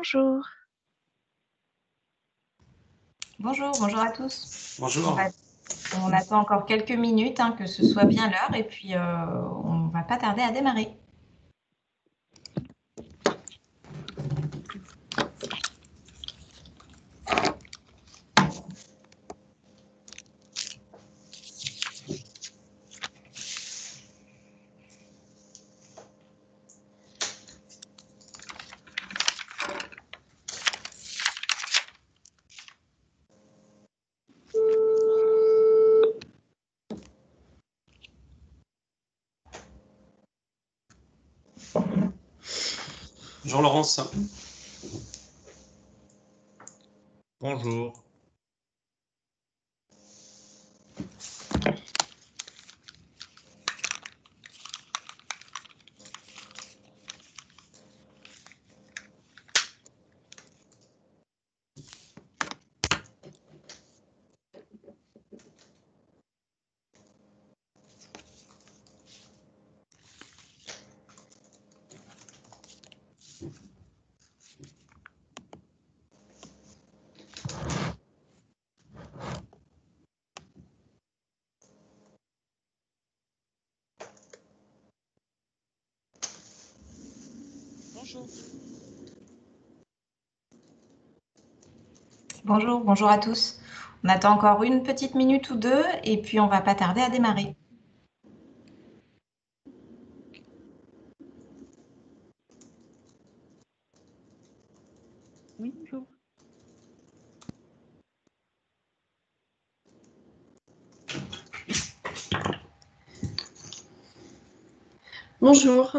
bonjour. Bonjour, bonjour à tous. Bonjour. On attend encore quelques minutes, que ce soit bien l'heure, et puis on va pas tarder à démarrer. Bonjour Laurence. Bonjour. Bonjour, bonjour à tous. On attend encore une petite minute ou deux, et puis on va pas tarder à démarrer. Oui, bonjour. Bonjour.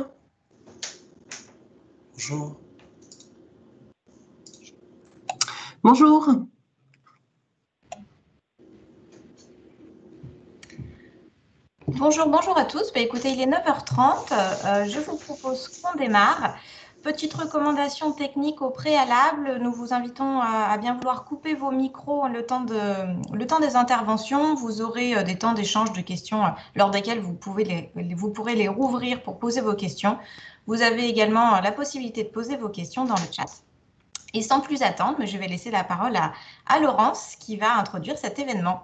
Bonjour. Bonjour. Bonjour, bonjour à tous. Écoutez, il est 9h30. Je vous propose qu'on démarre. Petite recommandation technique au préalable. Nous vous invitons à bien vouloir couper vos micros le temps des interventions. Vous aurez des temps d'échange de questions lors desquels vous pourrez les rouvrir pour poser vos questions. Vous avez également la possibilité de poser vos questions dans le chat. Et sans plus attendre, je vais laisser la parole à Laurence qui va introduire cet événement.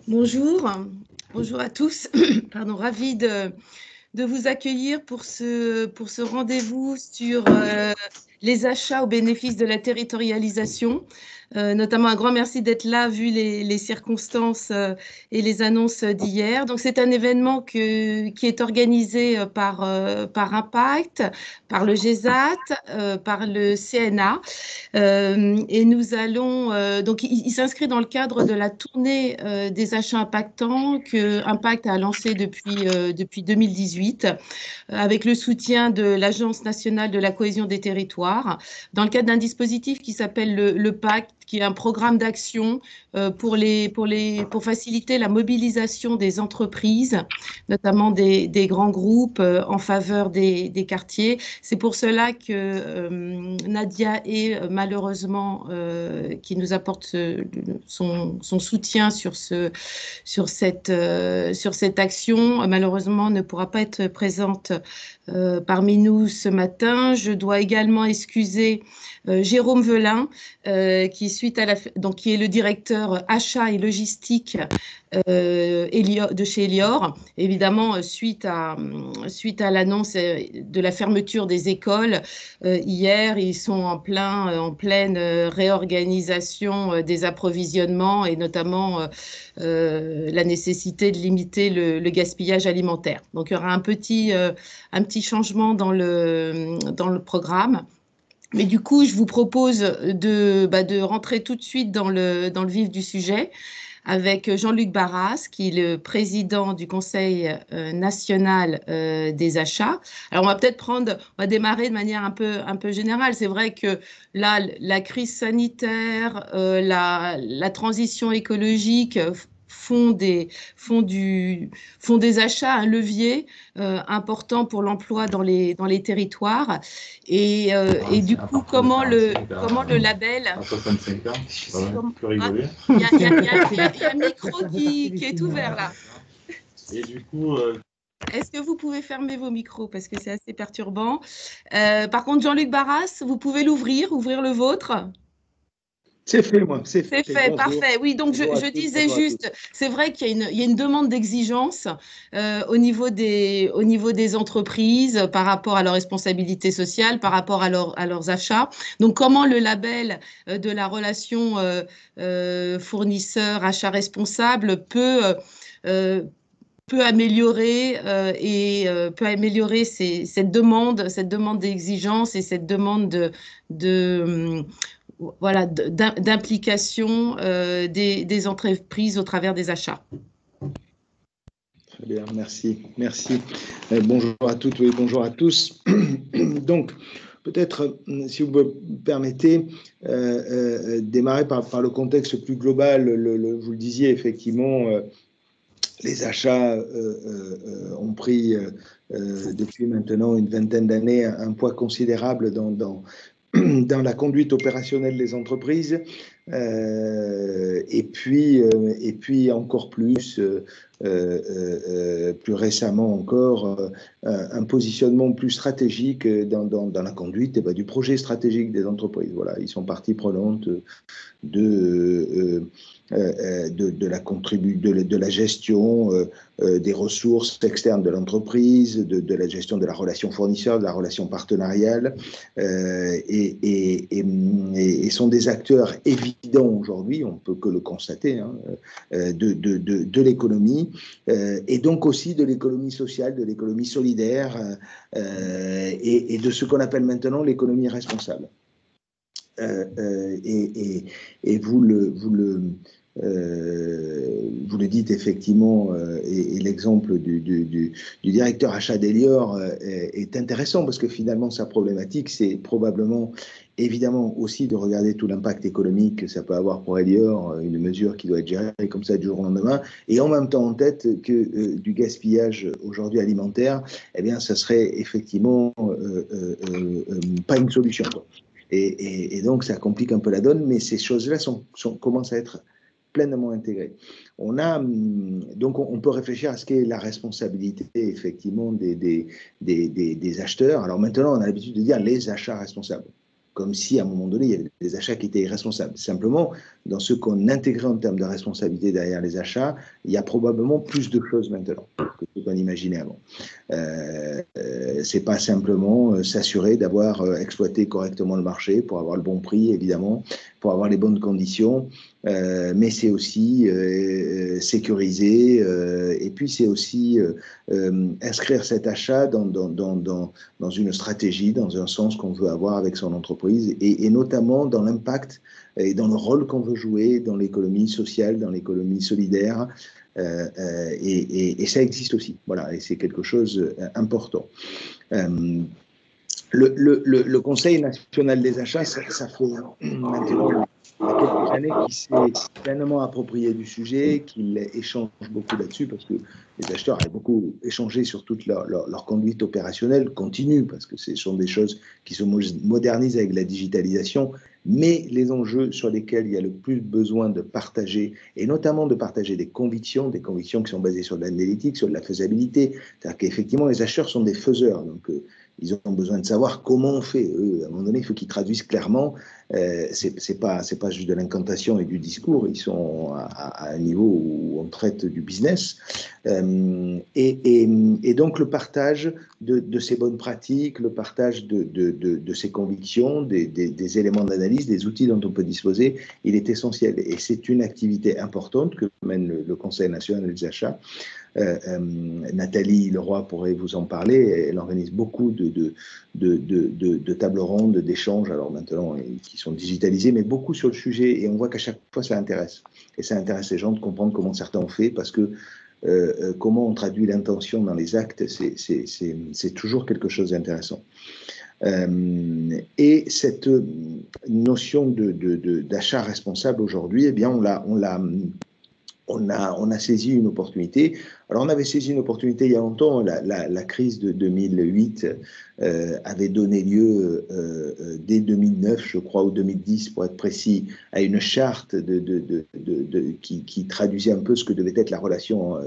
Bonjour. Bonjour à tous. Pardon, ravie de vous accueillir pour ce rendez-vous sur les achats au bénéfice de la territorialisation. Notamment un grand merci d'être là vu les circonstances et les annonces d'hier. Donc c'est un événement qui est organisé par Impact, par le GESAT, par le CNA. Et nous allons, donc il s'inscrit dans le cadre de la tournée des achats impactants que Impact a lancé depuis 2018 avec le soutien de l'Agence nationale de la cohésion des territoires dans le cadre d'un dispositif qui s'appelle le Pacte, qui est un programme d'action pour faciliter la mobilisation des entreprises, notamment des grands groupes en faveur des quartiers. C'est pour cela que Nadia est malheureusement qui nous apporte son soutien sur cette action, malheureusement ne pourra pas être présente parmi nous ce matin. Je dois également excuser Jérôme Velin, qui est le directeur achat et logistique de chez Elior. Évidemment, suite à l'annonce de la fermeture des écoles hier, ils sont en pleine réorganisation des approvisionnements et notamment la nécessité de limiter le gaspillage alimentaire. Donc, il y aura un petit changement dans le programme. Mais du coup, je vous propose de rentrer tout de suite dans le vif du sujet avec Jean-Luc Barras, qui est le président du Conseil national des achats. Alors, on va démarrer de manière un peu générale. C'est vrai que là, la crise sanitaire, la transition écologique font des achats un levier important pour l'emploi dans les territoires. Et du coup, comment le label... Il y a un micro qui est ouvert là. Et du coup, Est-ce que vous pouvez fermer vos micros parce que c'est assez perturbant. Par contre, Jean-Luc Barras, vous pouvez ouvrir le vôtre. C'est fait, moi, c'est C'est fait. fait, Bonjour. parfait. Oui, donc Bonjour à je tous, disais bonjour à tous. juste, c'est vrai qu'il y a une demande d'exigence au niveau des entreprises par rapport à leur responsabilité sociale, par rapport à leurs achats. Donc, comment le label de la relation fournisseur-achat responsable euh, peut améliorer cette demande d'exigence et cette demande voilà, d'implication des entreprises au travers des achats. Très bien, merci. Merci. Bonjour à toutes, oui, bonjour à tous. Donc, peut-être, si vous me permettez, démarrer par le contexte plus global. Vous le disiez, effectivement, les achats ont pris, depuis maintenant une vingtaine d'années, un poids considérable dans la conduite opérationnelle des entreprises, et puis encore plus, plus récemment encore, un positionnement plus stratégique dans la conduite du projet stratégique des entreprises. Voilà, ils sont partie prenante de la gestion des ressources externes de l'entreprise, de la gestion de la relation fournisseur, de la relation partenariale, et sont des acteurs évidents aujourd'hui, on ne peut que le constater, hein, de l'économie, et donc aussi de l'économie sociale, de l'économie solidaire, et de ce qu'on appelle maintenant l'économie responsable. Et vous le dites effectivement, et l'exemple du directeur achat d'Elior est intéressant parce que finalement sa problématique, c'est probablement évidemment aussi de regarder tout l'impact économique que ça peut avoir pour Elior, une mesure qui doit être gérée comme ça du jour au lendemain, et en même temps en tête que du gaspillage aujourd'hui alimentaire, eh bien ça serait effectivement pas une solution, quoi. Et donc, ça complique un peu la donne, mais ces choses-là commencent à être pleinement intégrées. Donc, on peut réfléchir à ce qu'est la responsabilité, effectivement, des acheteurs. Alors maintenant, on a l'habitude de dire les achats responsables, comme si, à un moment donné, il y avait des achats qui étaient irresponsables. Simplement, dans ce qu'on intégrait en termes de responsabilité derrière les achats, il y a probablement plus de choses maintenant que ce qu'on imaginait avant. C'est pas simplement s'assurer d'avoir exploité correctement le marché pour avoir le bon prix, évidemment, pour avoir les bonnes conditions, mais c'est aussi sécuriser, et puis c'est aussi inscrire cet achat dans une stratégie, dans un sens qu'on veut avoir avec son entreprise, et notamment dans l'impact et dans le rôle qu'on veut jouer dans l'économie sociale, dans l'économie solidaire. Et ça existe aussi, voilà, et c'est quelque chose d'important. Le Conseil national des achats, ça fait maintenant quelques années qu'il s'est pleinement approprié du sujet, qu'il échange beaucoup là-dessus, parce que les acheteurs avaient beaucoup échangé sur toute leur conduite opérationnelle continue, parce que ce sont des choses qui se modernisent avec la digitalisation, mais les enjeux sur lesquels il y a le plus besoin de partager, et notamment de partager des convictions qui sont basées sur de l'analytique, sur de la faisabilité, c'est-à-dire qu'effectivement les acheteurs sont des faiseurs, donc ils ont besoin de savoir comment on fait. Eux, à un moment donné, il faut qu'ils traduisent clairement. C'est pas juste de l'incantation et du discours. Ils sont à un niveau où on traite du business. Et donc, le partage de ces bonnes pratiques, le partage de ces convictions, des éléments d'analyse, des outils dont on peut disposer, il est essentiel. Et c'est une activité importante que mène le Conseil national des achats. Nathalie Leroy pourrait vous en parler. Elle organise beaucoup de tables rondes, d'échanges, alors maintenant qui sont digitalisés, mais beaucoup sur le sujet. Et on voit qu'à chaque fois ça intéresse. Et ça intéresse les gens de comprendre comment certains ont fait, parce que comment on traduit l'intention dans les actes, c'est toujours quelque chose d'intéressant. Et cette notion d'achat responsable aujourd'hui, eh bien on a saisi une opportunité Alors, on avait saisi une opportunité il y a longtemps. La crise de 2008 avait donné lieu, dès 2009, je crois, ou 2010, pour être précis, à une charte qui traduisait un peu ce que devait être la relation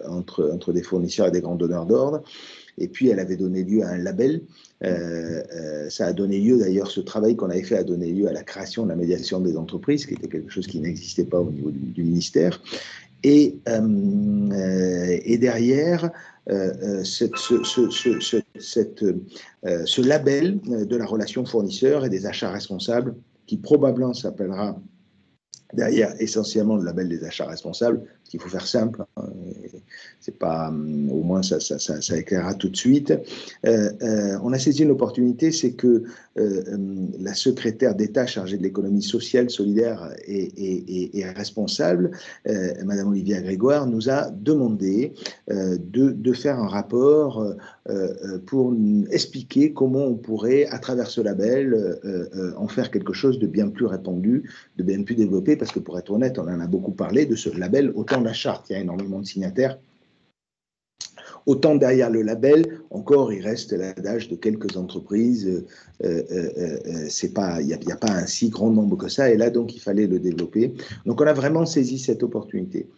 entre des fournisseurs et des grands donneurs d'ordre. Et puis, elle avait donné lieu à un label. Ça a donné lieu, d'ailleurs, ce travail qu'on avait fait a donné lieu à la création de la médiation des entreprises, qui était quelque chose qui n'existait pas au niveau du ministère. Et derrière, ce label de la relation fournisseur et des achats responsables, qui probablement s'appellera derrière essentiellement le label des achats responsables, parce qu'il faut faire simple, hein, c'est pas, au moins ça éclairera tout de suite. On a saisi une opportunité, c'est que la secrétaire d'État chargée de l'économie sociale, solidaire et responsable, Madame Olivia Grégoire, nous a demandé de faire un rapport pour expliquer comment on pourrait, à travers ce label, en faire quelque chose de bien plus répandu, de bien plus développé, parce que pour être honnête, on en a beaucoup parlé de ce label, autant la charte, il y a énormément de signataires, autant derrière le label, encore, il reste l'adage de quelques entreprises. Il n'y a pas un si grand nombre que ça, et là, donc, il fallait le développer. Donc, on a vraiment saisi cette opportunité.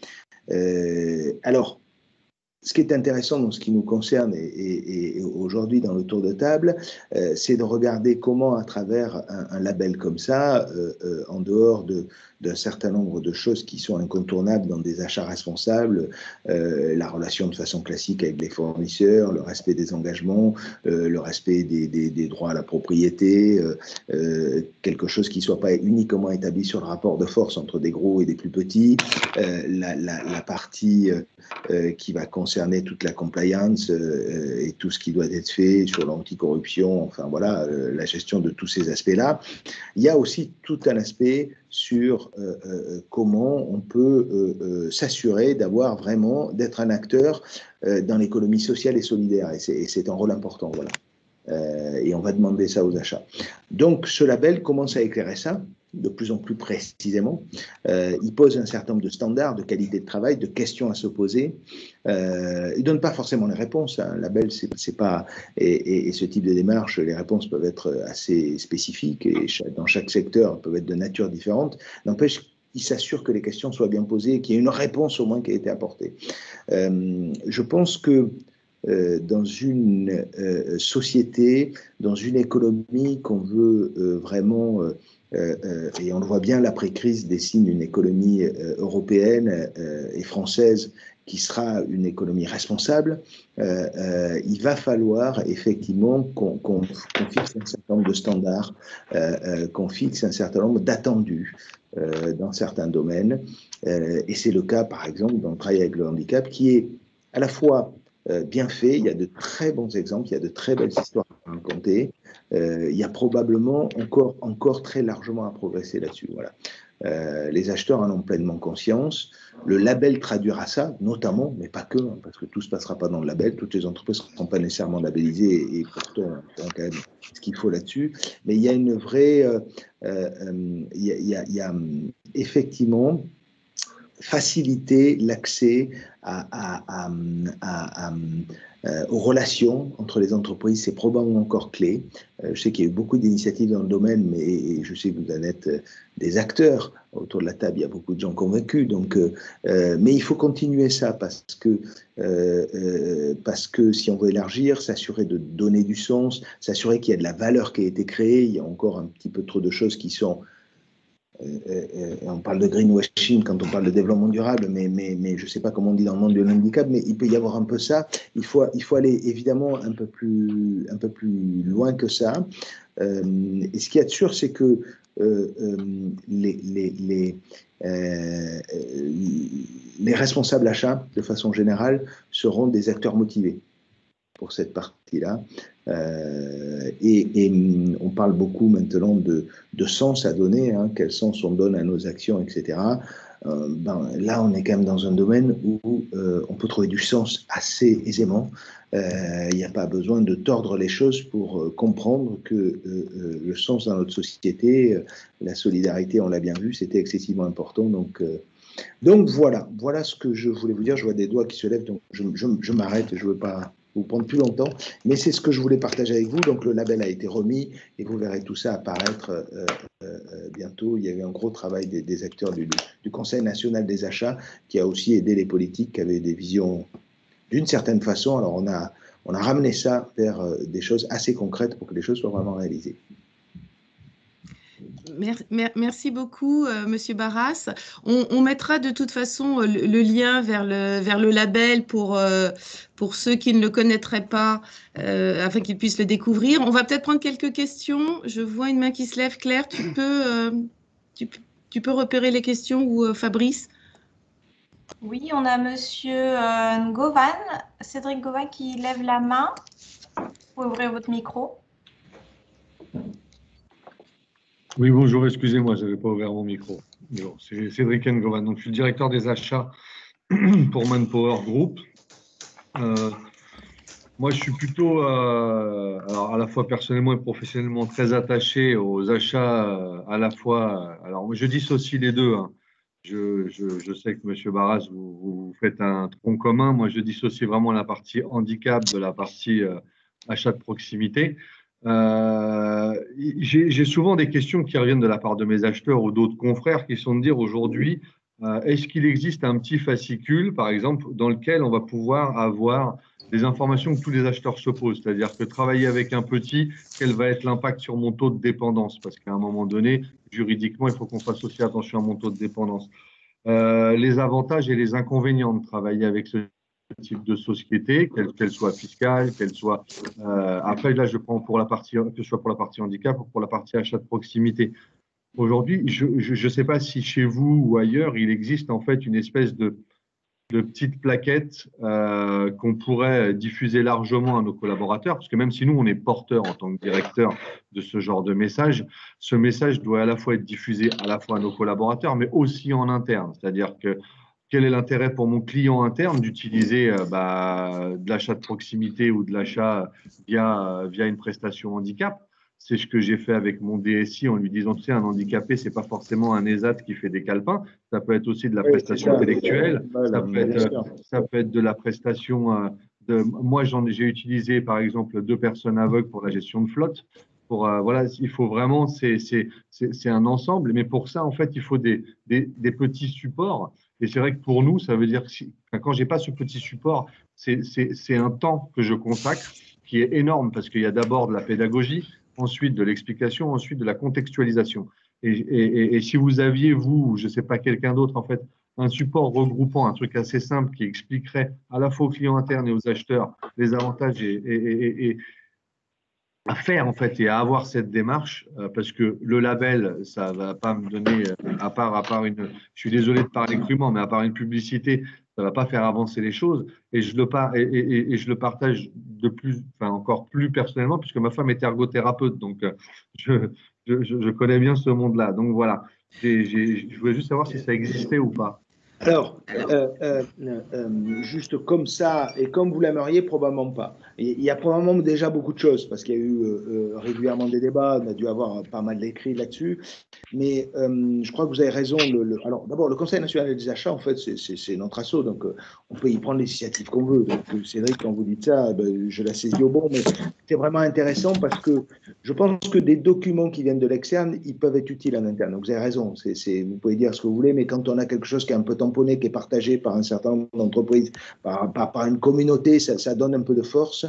Alors, ce qui est intéressant dans ce qui nous concerne et aujourd'hui dans le tour de table, c'est de regarder comment, à travers un label comme ça, en dehors d'un certain nombre de choses qui sont incontournables dans des achats responsables, la relation de façon classique avec les fournisseurs, le respect des engagements, le respect des droits à la propriété, quelque chose qui ne soit pas uniquement établi sur le rapport de force entre des gros et des plus petits, la partie qui va concerner toute la compliance et tout ce qui doit être fait sur l'anticorruption, enfin voilà, la gestion de tous ces aspects-là. Il y a aussi tout un aspect sur comment on peut s'assurer d'être un acteur dans l'économie sociale et solidaire, et c'est un rôle important, voilà. Et on va demander ça aux achats. Donc, ce label commence à éclairer ça de plus en plus précisément. Il pose un certain nombre de standards de qualité de travail, de questions à se poser. Il ne donne pas forcément les réponses. Un label, c'est pas... Et ce type de démarche, les réponses peuvent être assez spécifiques et dans chaque secteur, peuvent être de nature différente. N'empêche, il s'assure que les questions soient bien posées et qu'il y ait une réponse au moins qui a été apportée. Je pense que dans une société, dans une économie qu'on veut vraiment, et on le voit bien, l'après-crise dessine une économie européenne et française qui sera une économie responsable, il va falloir effectivement qu'on fixe un certain nombre de standards, qu'on fixe un certain nombre d'attendus dans certains domaines. Et c'est le cas, par exemple, dans le travail avec le handicap, qui est à la fois bien fait, il y a de très bons exemples, il y a de très belles histoires à raconter. Il y a probablement encore très largement à progresser là-dessus. Voilà. Les acheteurs en ont pleinement conscience. Le label traduira ça, notamment, mais pas que, hein, parce que tout ne se passera pas dans le label. Toutes les entreprises ne seront pas nécessairement labellisées et pourtant, on a quand même ce qu'il faut là-dessus. Mais il y a une vraie... il y a effectivement faciliter l'accès aux relations entre les entreprises, c'est probablement encore clé. Je sais qu'il y a eu beaucoup d'initiatives dans le domaine, mais je sais que vous en êtes des acteurs. Autour de la table, il y a beaucoup de gens convaincus. Donc, mais il faut continuer ça parce que si on veut élargir, s'assurer de donner du sens, s'assurer qu'il y a de la valeur qui a été créée. Il y a encore un petit peu trop de choses qui sont... on parle de greenwashing quand on parle de développement durable, mais je ne sais pas comment on dit dans le monde du handicap, mais il peut y avoir un peu ça. Il faut aller évidemment un peu plus loin que ça. Et ce qu'il y a de sûr, c'est que les responsables achats, de façon générale, seront des acteurs motivés pour cette partie-là. Et on parle beaucoup maintenant de sens à donner, hein, quel sens on donne à nos actions, etc. Là, on est quand même dans un domaine où on peut trouver du sens assez aisément. Il n'y a pas besoin de tordre les choses pour comprendre que le sens dans notre société, la solidarité, on l'a bien vu, c'était excessivement important. Donc, Donc voilà ce que je voulais vous dire. Je vois des doigts qui se lèvent, donc je m'arrête, je ne veux pas vous prendre plus longtemps, mais c'est ce que je voulais partager avec vous. Donc le label a été remis et vous verrez tout ça apparaître bientôt. Il y a eu un gros travail des acteurs du Conseil national des achats qui a aussi aidé les politiques qui avaient des visions d'une certaine façon. Alors on a ramené ça vers des choses assez concrètes pour que les choses soient vraiment réalisées. Merci beaucoup, Monsieur Barras. On mettra de toute façon le lien vers le label pour ceux qui ne le connaîtraient pas, afin qu'ils puissent le découvrir. On va peut-être prendre quelques questions. Je vois une main qui se lève. Claire, tu peux repérer les questions ou Fabrice? Oui, on a Monsieur Ngovan, Cédric Govan qui lève la main. Vous pouvez ouvrir votre micro. Oui, bonjour, excusez-moi, je n'avais pas ouvert mon micro. Bon, c'est Cédric Ngovan, donc je suis le directeur des achats pour Manpower Group. Moi, je suis plutôt, alors à la fois personnellement et professionnellement, très attaché aux achats, à la fois. Alors, moi, je dissocie les deux. Hein. Je sais que M. Barras, vous faites un tronc commun. Moi, je dissocie vraiment la partie handicap de la partie achat de proximité. J'ai souvent des questions qui reviennent de la part de mes acheteurs ou d'autres confrères qui sont de dire aujourd'hui, est-ce qu'il existe un petit fascicule, par exemple, dans lequel on va pouvoir avoir des informations que tous les acheteurs se posent, c'est-à-dire que travailler avec un petit, quel va être l'impact sur mon taux de dépendance? Parce qu'à un moment donné, juridiquement, il faut qu'on fasse aussi attention à mon taux de dépendance. Les avantages et les inconvénients de travailler avec ce type de société, qu'elle soit fiscale, qu'elle soit… après, là, je prends pour la partie, que ce soit pour la partie handicap ou pour la partie achat de proximité. Aujourd'hui, je ne sais pas si chez vous ou ailleurs, il existe en fait une espèce de petites plaquettes qu'on pourrait diffuser largement à nos collaborateurs, parce que même si nous, on est porteur en tant que directeur de ce genre de message, ce message doit à la fois être diffusé à la fois à nos collaborateurs, mais aussi en interne. C'est-à-dire que quel est l'intérêt pour mon client interne d'utiliser de l'achat de proximité ou de l'achat via une prestation handicap? C'est ce que j'ai fait avec mon DSI en lui disant, tu sais, un handicapé, c'est pas forcément un ESAT qui fait des calepins, ça peut être aussi de la prestation intellectuelle, ça peut être de la prestation moi, j'ai utilisé, par exemple, 2 personnes aveugles pour la gestion de flotte. Voilà, il faut vraiment, c'est un ensemble, mais pour ça, en fait, il faut des petits supports. Et c'est vrai que pour nous, ça veut dire que quand j'ai pas ce petit support, c'est un temps que je consacre qui est énorme parce qu'il y a d'abord de la pédagogie, ensuite de l'explication, ensuite de la contextualisation. Et si vous aviez, vous, je ne sais pas, quelqu'un d'autre, en fait, un support regroupant, un truc assez simple qui expliquerait à la fois aux clients internes et aux acheteurs les avantages et à faire, en fait, et à avoir cette démarche, parce que le label, ça ne va pas me donner, à part une… Je suis désolé de parler crûment, mais à part une publicité, ça ne va pas faire avancer les choses. Et je le partage encore plus personnellement, puisque ma femme est ergothérapeute, donc je connais bien ce monde-là. Donc voilà, je voulais juste savoir si ça existait ou pas. Alors, juste comme ça, et comme vous l'aimeriez, probablement pas. Il y a probablement déjà beaucoup de choses, parce qu'il y a eu régulièrement des débats, on a dû avoir pas mal d'écrits là-dessus, mais je crois que vous avez raison. Alors, d'abord, le Conseil national des achats, en fait, c'est notre assaut, donc on peut y prendre l'initiative qu'on veut. Donc, Cédric, quand vous dites ça, je la saisis au bon, mais c'est vraiment intéressant parce que je pense que des documents qui viennent de l'externe, ils peuvent être utiles en interne. Donc, vous avez raison, vous pouvez dire ce que vous voulez, mais quand on a quelque chose qui est un peu tamponné, qui est partagé par un certain nombre d'entreprises, par une communauté, ça donne un peu de force.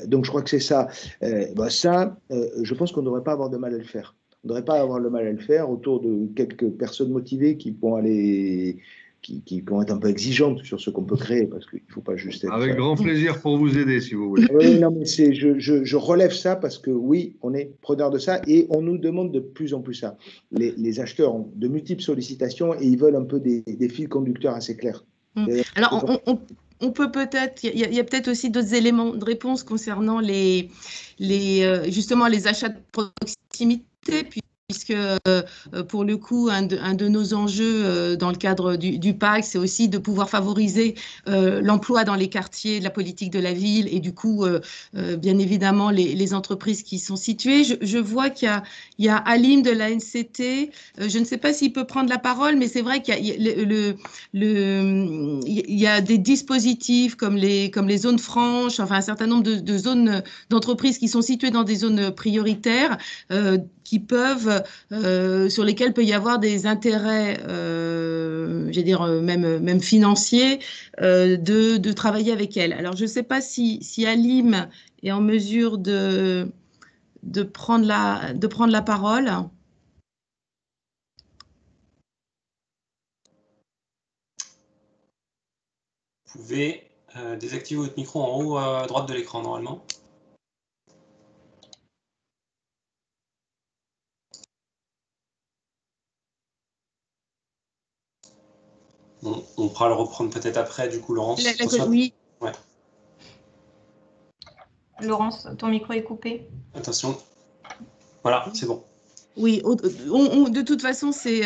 Donc, je crois que c'est ça. Je pense qu'on ne devrait pas avoir de mal à le faire. On ne devrait pas avoir le mal à le faire autour de quelques personnes motivées qui vont aller… Qui vont être un peu exigeantes sur ce qu'on peut créer, parce qu'il ne faut pas juste être… Avec grand plaisir pour vous aider, si vous voulez. Oui, non, mais je relève ça parce que oui, on est preneur de ça et on nous demande de plus en plus ça. Les acheteurs ont de multiples sollicitations et ils veulent un peu des fils conducteurs assez clairs. Alors, on peut peut-être, il y a peut-être aussi d'autres éléments de réponse concernant justement les achats de proximité, puisque pour le coup, un de nos enjeux dans le cadre du PAC, c'est aussi de pouvoir favoriser l'emploi dans les quartiers de la politique de la ville et du coup, bien évidemment, les entreprises qui sont situées. Je vois qu'il y a Alim de la NCT. Je ne sais pas s'il peut prendre la parole, mais c'est vrai qu'il y a des dispositifs comme les zones franches, enfin un certain nombre de zones d'entreprises qui sont situées dans des zones prioritaires qui peuvent, sur lesquelles peut y avoir des intérêts, j'allais dire même financiers, de travailler avec elles. Alors je ne sais pas si Alim est en mesure de prendre la parole. Vous pouvez désactiver votre micro en haut à droite de l'écran normalement. Bon, on pourra le reprendre peut-être après, du coup, Laurence. Oui. Ouais. Laurence, ton micro est coupé. Attention. Voilà, c'est bon. Oui, de toute façon, c'est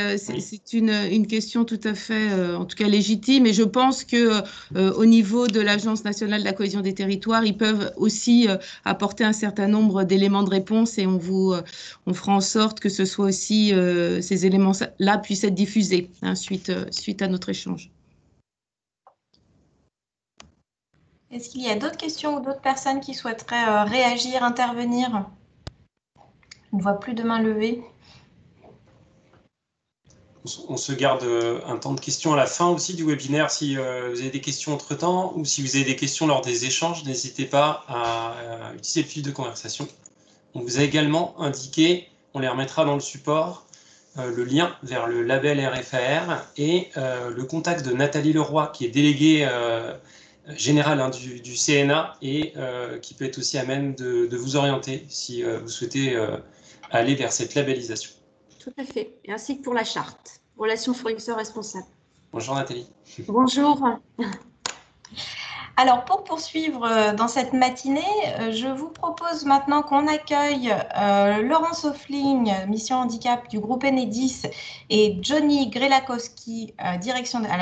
une question tout à fait, en tout cas légitime. Et je pense que au niveau de l'Agence nationale de la cohésion des territoires, ils peuvent aussi apporter un certain nombre d'éléments de réponse et on fera en sorte que ce soit aussi ces éléments-là puissent être diffusés suite à notre échange. Est-ce qu'il y a d'autres questions ou d'autres personnes qui souhaiteraient réagir, intervenir? Je ne vois plus de main levée. On se garde un temps de questions à la fin aussi du webinaire si vous avez des questions entre-temps ou si vous avez des questions lors des échanges, n'hésitez pas à utiliser le fil de conversation. On vous a également indiqué, on les remettra dans le support, le lien vers le label RFAR et le contact de Nathalie Leroy qui est déléguée générale du CNA et qui peut être aussi à même de vous orienter si vous souhaitez aller vers cette labellisation. Tout à fait, et ainsi que pour la charte, relations fournisseurs responsables. Bonjour Nathalie. Bonjour. Alors, pour poursuivre dans cette matinée, je vous propose maintenant qu'on accueille Laurence Hoffling, mission handicap du groupe Enedis, et Johnny Grelakowski, à la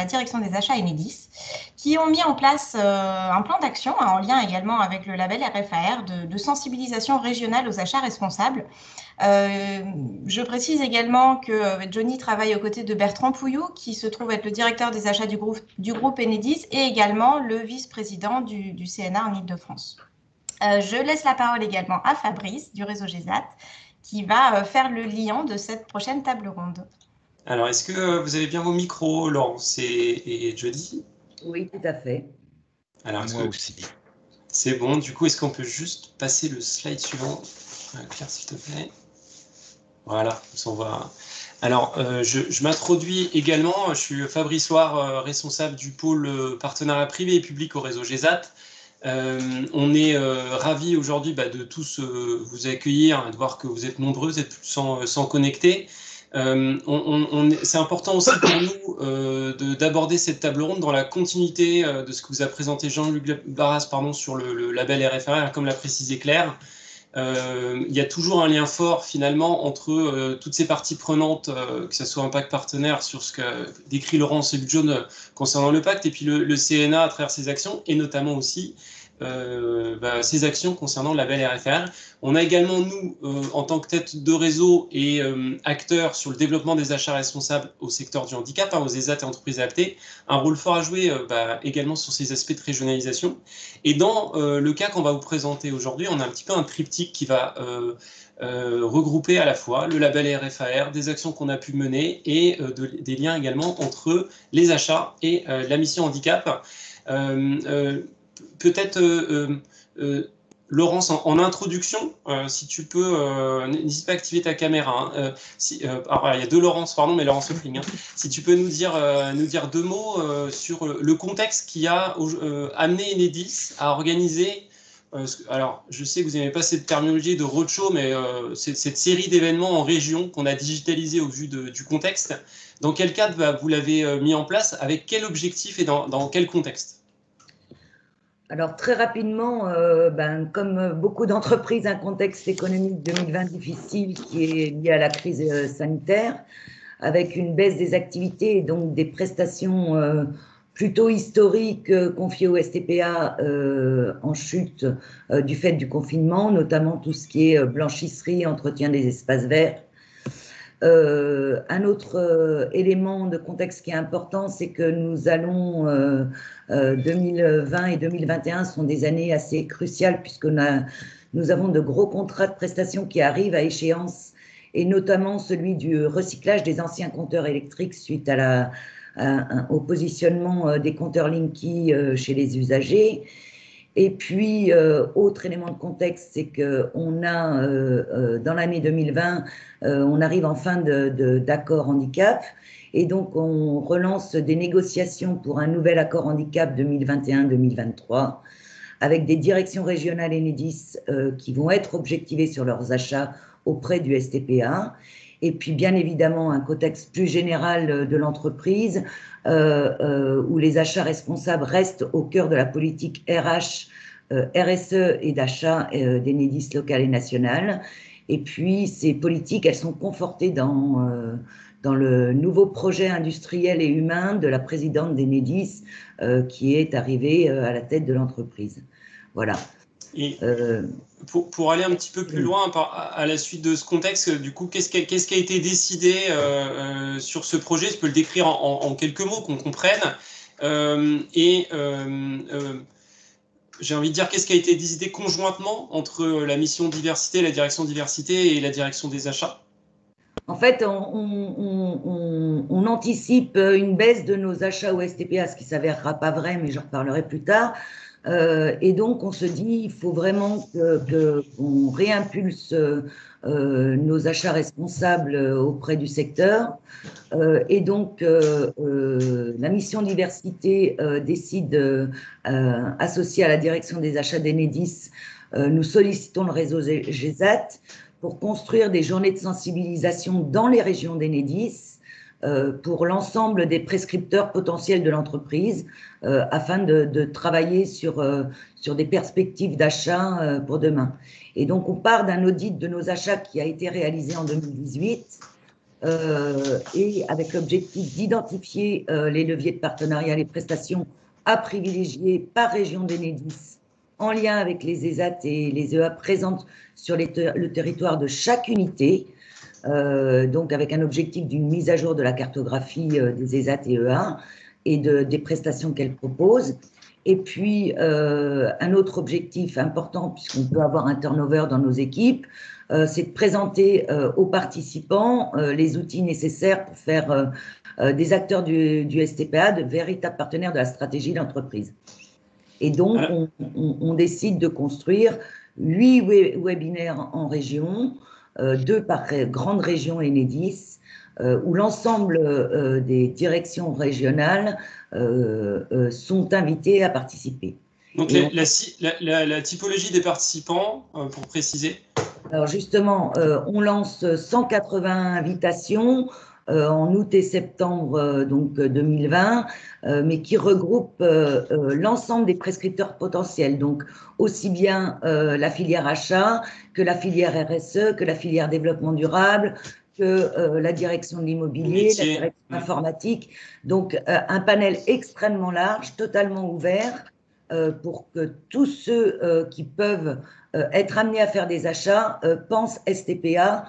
direction des achats Enedis, qui ont mis en place un plan d'action en lien également avec le label RFAR de sensibilisation régionale aux achats responsables. Je précise également que Johnny travaille aux côtés de Bertrand Pouillou, qui se trouve être le directeur des achats du groupe Enedis et également le vice-président du CNA en Ile-de-France. Je laisse la parole également à Fabrice du réseau GESAT, qui va faire le lien de cette prochaine table ronde. Alors, est-ce que vous avez bien vos micros, Laurence et Johnny? Oui, tout à fait. Alors, moi aussi. C'est bon, du coup, est-ce qu'on peut juste passer le slide suivant? Claire, s'il te plaît. Voilà, on va. Alors, je m'introduis également. Je suis Fabrice Loire, responsable du pôle partenariat privé et public au réseau GESAT. On est ravis aujourd'hui de tous vous accueillir, de voir que vous êtes nombreux, vous êtes plus de 100 connectés. C'est important aussi pour nous d'aborder cette table ronde dans la continuité de ce que vous a présenté Jean-Luc Barras sur le label RFAR, comme l'a précisé Claire. Il y a toujours un lien fort finalement entre toutes ces parties prenantes, que ce soit un pacte partenaire sur ce que décrit Laurence et John concernant le pacte, et puis le CNA à travers ses actions, et notamment aussi ses actions concernant le label RFAR. On a également, nous, en tant que tête de réseau et acteurs sur le développement des achats responsables au secteur du handicap, aux ESAT et entreprises adaptées, un rôle fort à jouer également sur ces aspects de régionalisation. Et dans le cas qu'on va vous présenter aujourd'hui, on a un petit peu un triptyque qui va regrouper à la fois le label RFAR, des actions qu'on a pu mener et des liens également entre les achats et la mission handicap. Peut-être, Laurence, en introduction, si tu peux, n'hésite pas à activer ta caméra. Alors, il y a deux Laurence, pardon, mais Laurence Hoffling. Si tu peux nous dire deux mots sur le contexte qui a amené Enedis à organiser. Alors, je sais que vous n'aimez pas cette terminologie de roadshow, mais cette série d'événements en région qu'on a digitalisé au vu du contexte. Dans quel cadre vous l'avez mis en place, avec quel objectif et dans quel contexte? Alors, très rapidement, comme beaucoup d'entreprises, un contexte économique 2020 difficile qui est lié à la crise sanitaire, avec une baisse des activités et donc des prestations plutôt historiques confiées au STPA en chute du fait du confinement, notamment tout ce qui est blanchisserie, entretien des espaces verts. Un autre élément de contexte qui est important, c'est que nous allons 2020 et 2021 sont des années assez cruciales puisque nous avons de gros contrats de prestations qui arrivent à échéance et notamment celui du recyclage des anciens compteurs électriques suite au positionnement des compteurs Linky chez les usagers. Et puis, autre élément de contexte, c'est qu'on a, dans l'année 2020, on arrive en fin d'accord handicap, et donc on relance des négociations pour un nouvel accord handicap 2021-2023, avec des directions régionales Enedis qui vont être objectivées sur leurs achats auprès du STPA, et puis bien évidemment un contexte plus général de l'entreprise, où les achats responsables restent au cœur de la politique RH, RSE et d'achat d'Enedis locales et nationales. Et puis ces politiques, elles sont confortées dans le nouveau projet industriel et humain de la présidente d'Enedis qui est arrivée à la tête de l'entreprise. Voilà. Et pour aller un petit peu plus loin à la suite de ce contexte, du coup, qu'est-ce qui a été décidé sur ce projet? Je peux le décrire en quelques mots, qu'on comprenne. J'ai envie de dire, qu'est-ce qui a été décidé conjointement entre la mission diversité, la direction diversité et la direction des achats? En fait, on anticipe une baisse de nos achats au STPA, ce qui ne s'avérera pas vrai, mais j'en reparlerai plus tard. Et donc, on se dit, il faut vraiment qu'on réimpulse nos achats responsables auprès du secteur. Et donc, la mission diversité décide, associée à la direction des achats d'Enedis, nous sollicitons le réseau GESAT pour construire des journées de sensibilisation dans les régions d'Enedis pour l'ensemble des prescripteurs potentiels de l'entreprise afin de travailler sur des perspectives d'achat pour demain. Et donc, on part d'un audit de nos achats qui a été réalisé en 2018 et avec l'objectif d'identifier les leviers de partenariat, les prestations à privilégier par région d'Enedis en lien avec les ESAT et les EA présentes sur le territoire de chaque unité, donc avec un objectif d'une mise à jour de la cartographie des ESAT et EA et des prestations qu'elles proposent. Et puis, un autre objectif important, puisqu'on peut avoir un turnover dans nos équipes, c'est de présenter aux participants les outils nécessaires pour faire des acteurs du STPA de véritables partenaires de la stratégie d'entreprise. Et donc, on décide de construire 8 webinaires en région, 2 par grande région Enedis, où l'ensemble des directions régionales sont invitées à participer. Donc, la typologie des participants, pour préciser. Alors justement, on lance 180 invitations en août et septembre donc 2020, mais qui regroupent l'ensemble des prescripteurs potentiels, donc aussi bien la filière achat que la filière RSE, que la filière développement durable, que la direction de l'immobilier, la direction informatique. Donc, un panel extrêmement large, totalement ouvert, pour que tous ceux qui peuvent être amenés à faire des achats pensent STPA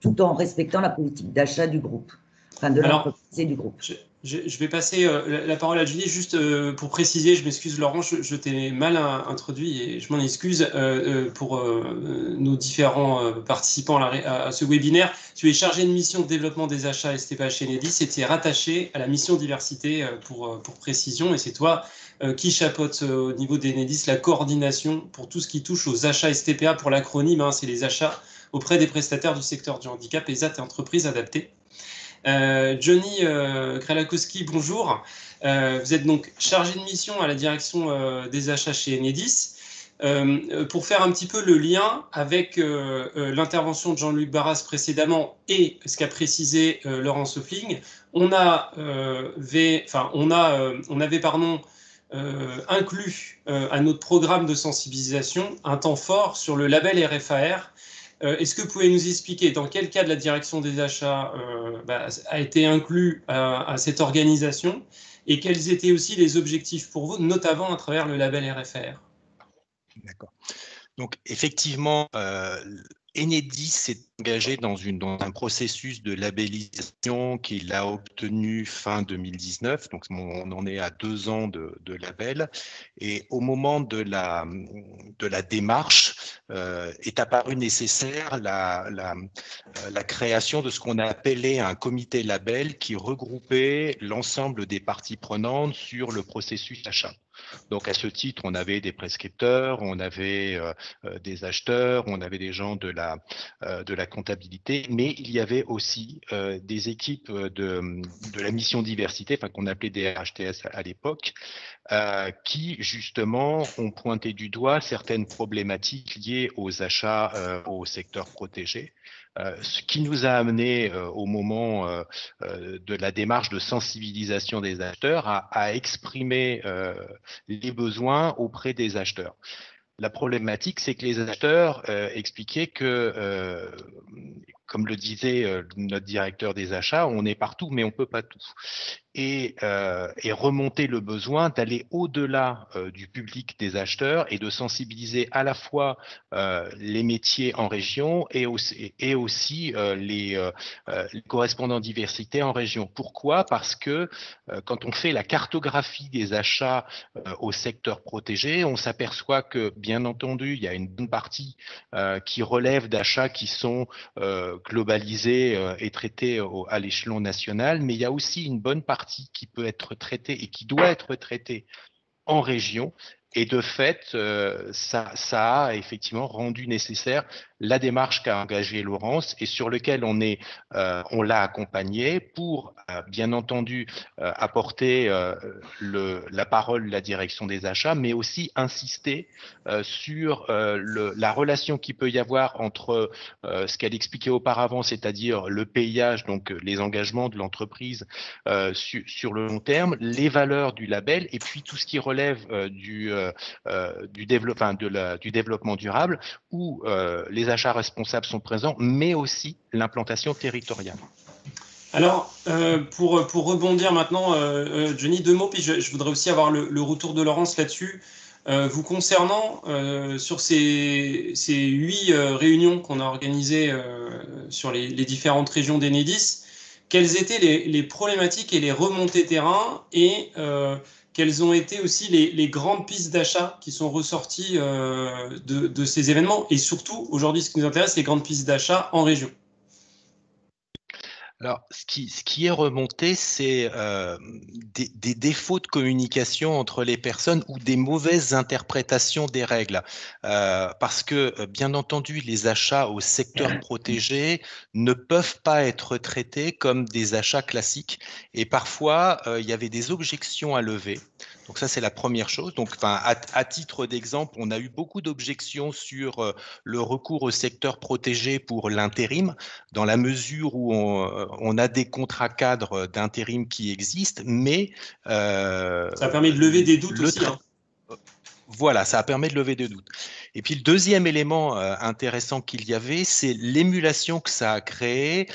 tout en respectant la politique d'achat du groupe, enfin de l'entreprise et du groupe. Je vais passer la parole à Julie, juste pour préciser, je m'excuse Laurent, je t'ai mal introduit et je m'en excuse pour nos différents participants à ce webinaire. Tu es chargé de mission de développement des achats STPA chez Enedis et tu es rattaché à la mission diversité pour précision, et c'est toi qui chapeaute au niveau d'Enedis la coordination pour tout ce qui touche aux achats STPA. Pour l'acronyme, hein, c'est les achats auprès des prestataires du secteur du handicap, ESAT et entreprises adaptées. Johnny Kralakowski, bonjour. Vous êtes donc chargé de mission à la direction des achats chez Enedis. Pour faire un petit peu le lien avec l'intervention de Jean-Luc Barras précédemment et ce qu'a précisé Laurent Soffling, on avait inclus à notre programme de sensibilisation un temps fort sur le label RFAR. Est-ce que vous pouvez nous expliquer dans quel cas de la direction des achats a été inclus à cette organisation et quels étaient aussi les objectifs pour vous, notamment à travers le label RFAR? D'accord. Donc, effectivement, Enedis s'est engagé dans un processus de labellisation qu'il a obtenu fin 2019. Donc, on en est à 2 ans de label. Et au moment de la démarche, est apparu nécessaire la création de ce qu'on a appelé un comité label qui regroupait l'ensemble des parties prenantes sur le processus d'achat. Donc, à ce titre, on avait des prescripteurs, on avait des acheteurs, on avait des gens de la comptabilité, mais il y avait aussi des équipes de la mission diversité, enfin qu'on appelait des RHTS à l'époque, qui justement ont pointé du doigt certaines problématiques liées aux achats au secteur protégé. Ce qui nous a amené au moment de la démarche de sensibilisation des acheteurs à exprimer les besoins auprès des acheteurs. La problématique, c'est que les acheteurs expliquaient que, comme le disait notre directeur des achats, on est partout, mais on ne peut pas tout. Et remonter le besoin d'aller au-delà du public des acheteurs et de sensibiliser à la fois les métiers en région et aussi les correspondants diversité en région. Pourquoi? Parce que quand on fait la cartographie des achats au secteur protégé, on s'aperçoit que, bien entendu, il y a une bonne partie qui relève d'achats qui sont globalisés et traités à l'échelon national, mais il y a aussi une bonne partie qui peut être traité et qui doit être traité en région. Et de fait, ça a effectivement rendu nécessaire la démarche qu'a engagée Laurence et sur lequel on l'a accompagné pour, bien entendu, apporter la parole de la direction des achats, mais aussi insister sur la relation qu'il peut y avoir entre ce qu'elle expliquait auparavant, c'est-à-dire le payage, donc les engagements de l'entreprise sur le long terme, les valeurs du label et puis tout ce qui relève du développement durable où les achats responsables sont présents, mais aussi l'implantation territoriale. Alors, pour rebondir maintenant, Johnny, 2 mots, puis je voudrais aussi avoir le retour de Laurence là-dessus. Vous concernant, sur ces 8 réunions qu'on a organisées sur les différentes régions d'Enedis, quelles étaient les problématiques et les remontées terrain et quelles ont été aussi les grandes pistes d'achat qui sont ressorties de ces événements et surtout, aujourd'hui, ce qui nous intéresse, les grandes pistes d'achat en région? Alors, ce qui est remonté, c'est des défauts de communication entre les personnes ou des mauvaises interprétations des règles. Parce que, bien entendu, les achats au secteur protégé ne peuvent pas être traités comme des achats classiques. Et parfois, il y avait des objections à lever. Donc ça, c'est la première chose. Donc, à titre d'exemple, on a eu beaucoup d'objections sur le recours au secteur protégé pour l'intérim, dans la mesure où on a des contrats cadres d'intérim qui existent, mais… ça permet de lever des doutes aussi. Voilà, ça permis de lever des doutes. Et puis le deuxième élément intéressant qu'il y avait, c'est l'émulation que ça a créé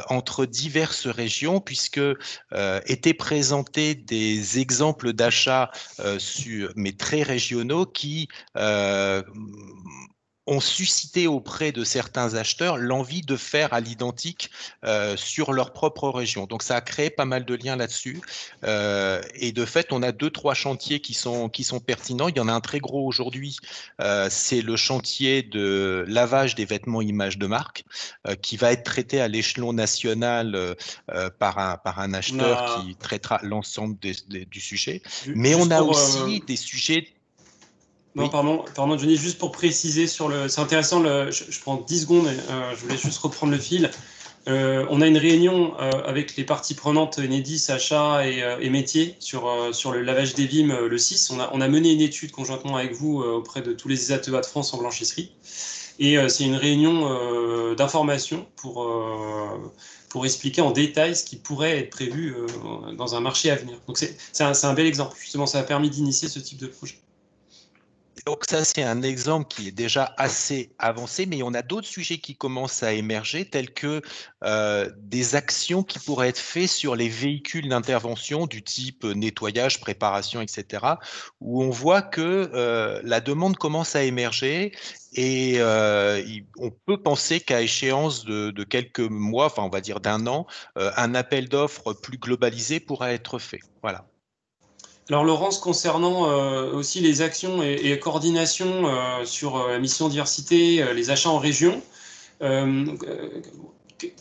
entre diverses régions, puisque étaient présentés des exemples d'achats mais très régionaux qui ont suscité auprès de certains acheteurs l'envie de faire à l'identique sur leur propre région. Donc, ça a créé pas mal de liens là-dessus. Et de fait, on a 2-3 chantiers qui sont pertinents. Il y en a un très gros aujourd'hui, c'est le chantier de lavage des vêtements images de marque, qui va être traité à l'échelon national par un acheteur qui traitera l'ensemble du sujet. Mais on a aussi des sujets… Non, oui. Pardon, Johnny, juste pour préciser sur le… C'est intéressant, je prends 10 secondes, je voulais juste reprendre le fil. On a une réunion avec les parties prenantes Enedis, achats et métiers sur le lavage des VIM le 6. On a mené une étude conjointement avec vous auprès de tous les ATEA de France en blanchisserie. Et c'est une réunion d'information pour expliquer en détail ce qui pourrait être prévu dans un marché à venir. Donc c'est un bel exemple, justement, ça a permis d'initier ce type de projet. Donc ça, c'est un exemple qui est déjà assez avancé, mais on a d'autres sujets qui commencent à émerger, tels que des actions qui pourraient être faites sur les véhicules d'intervention du type nettoyage, préparation, etc., où on voit que la demande commence à émerger et on peut penser qu'à échéance de quelques mois, enfin on va dire d'1 an, un appel d'offres plus globalisé pourra être fait. Voilà. Alors Laurence, concernant aussi les actions et coordination sur la mission diversité, les achats en région,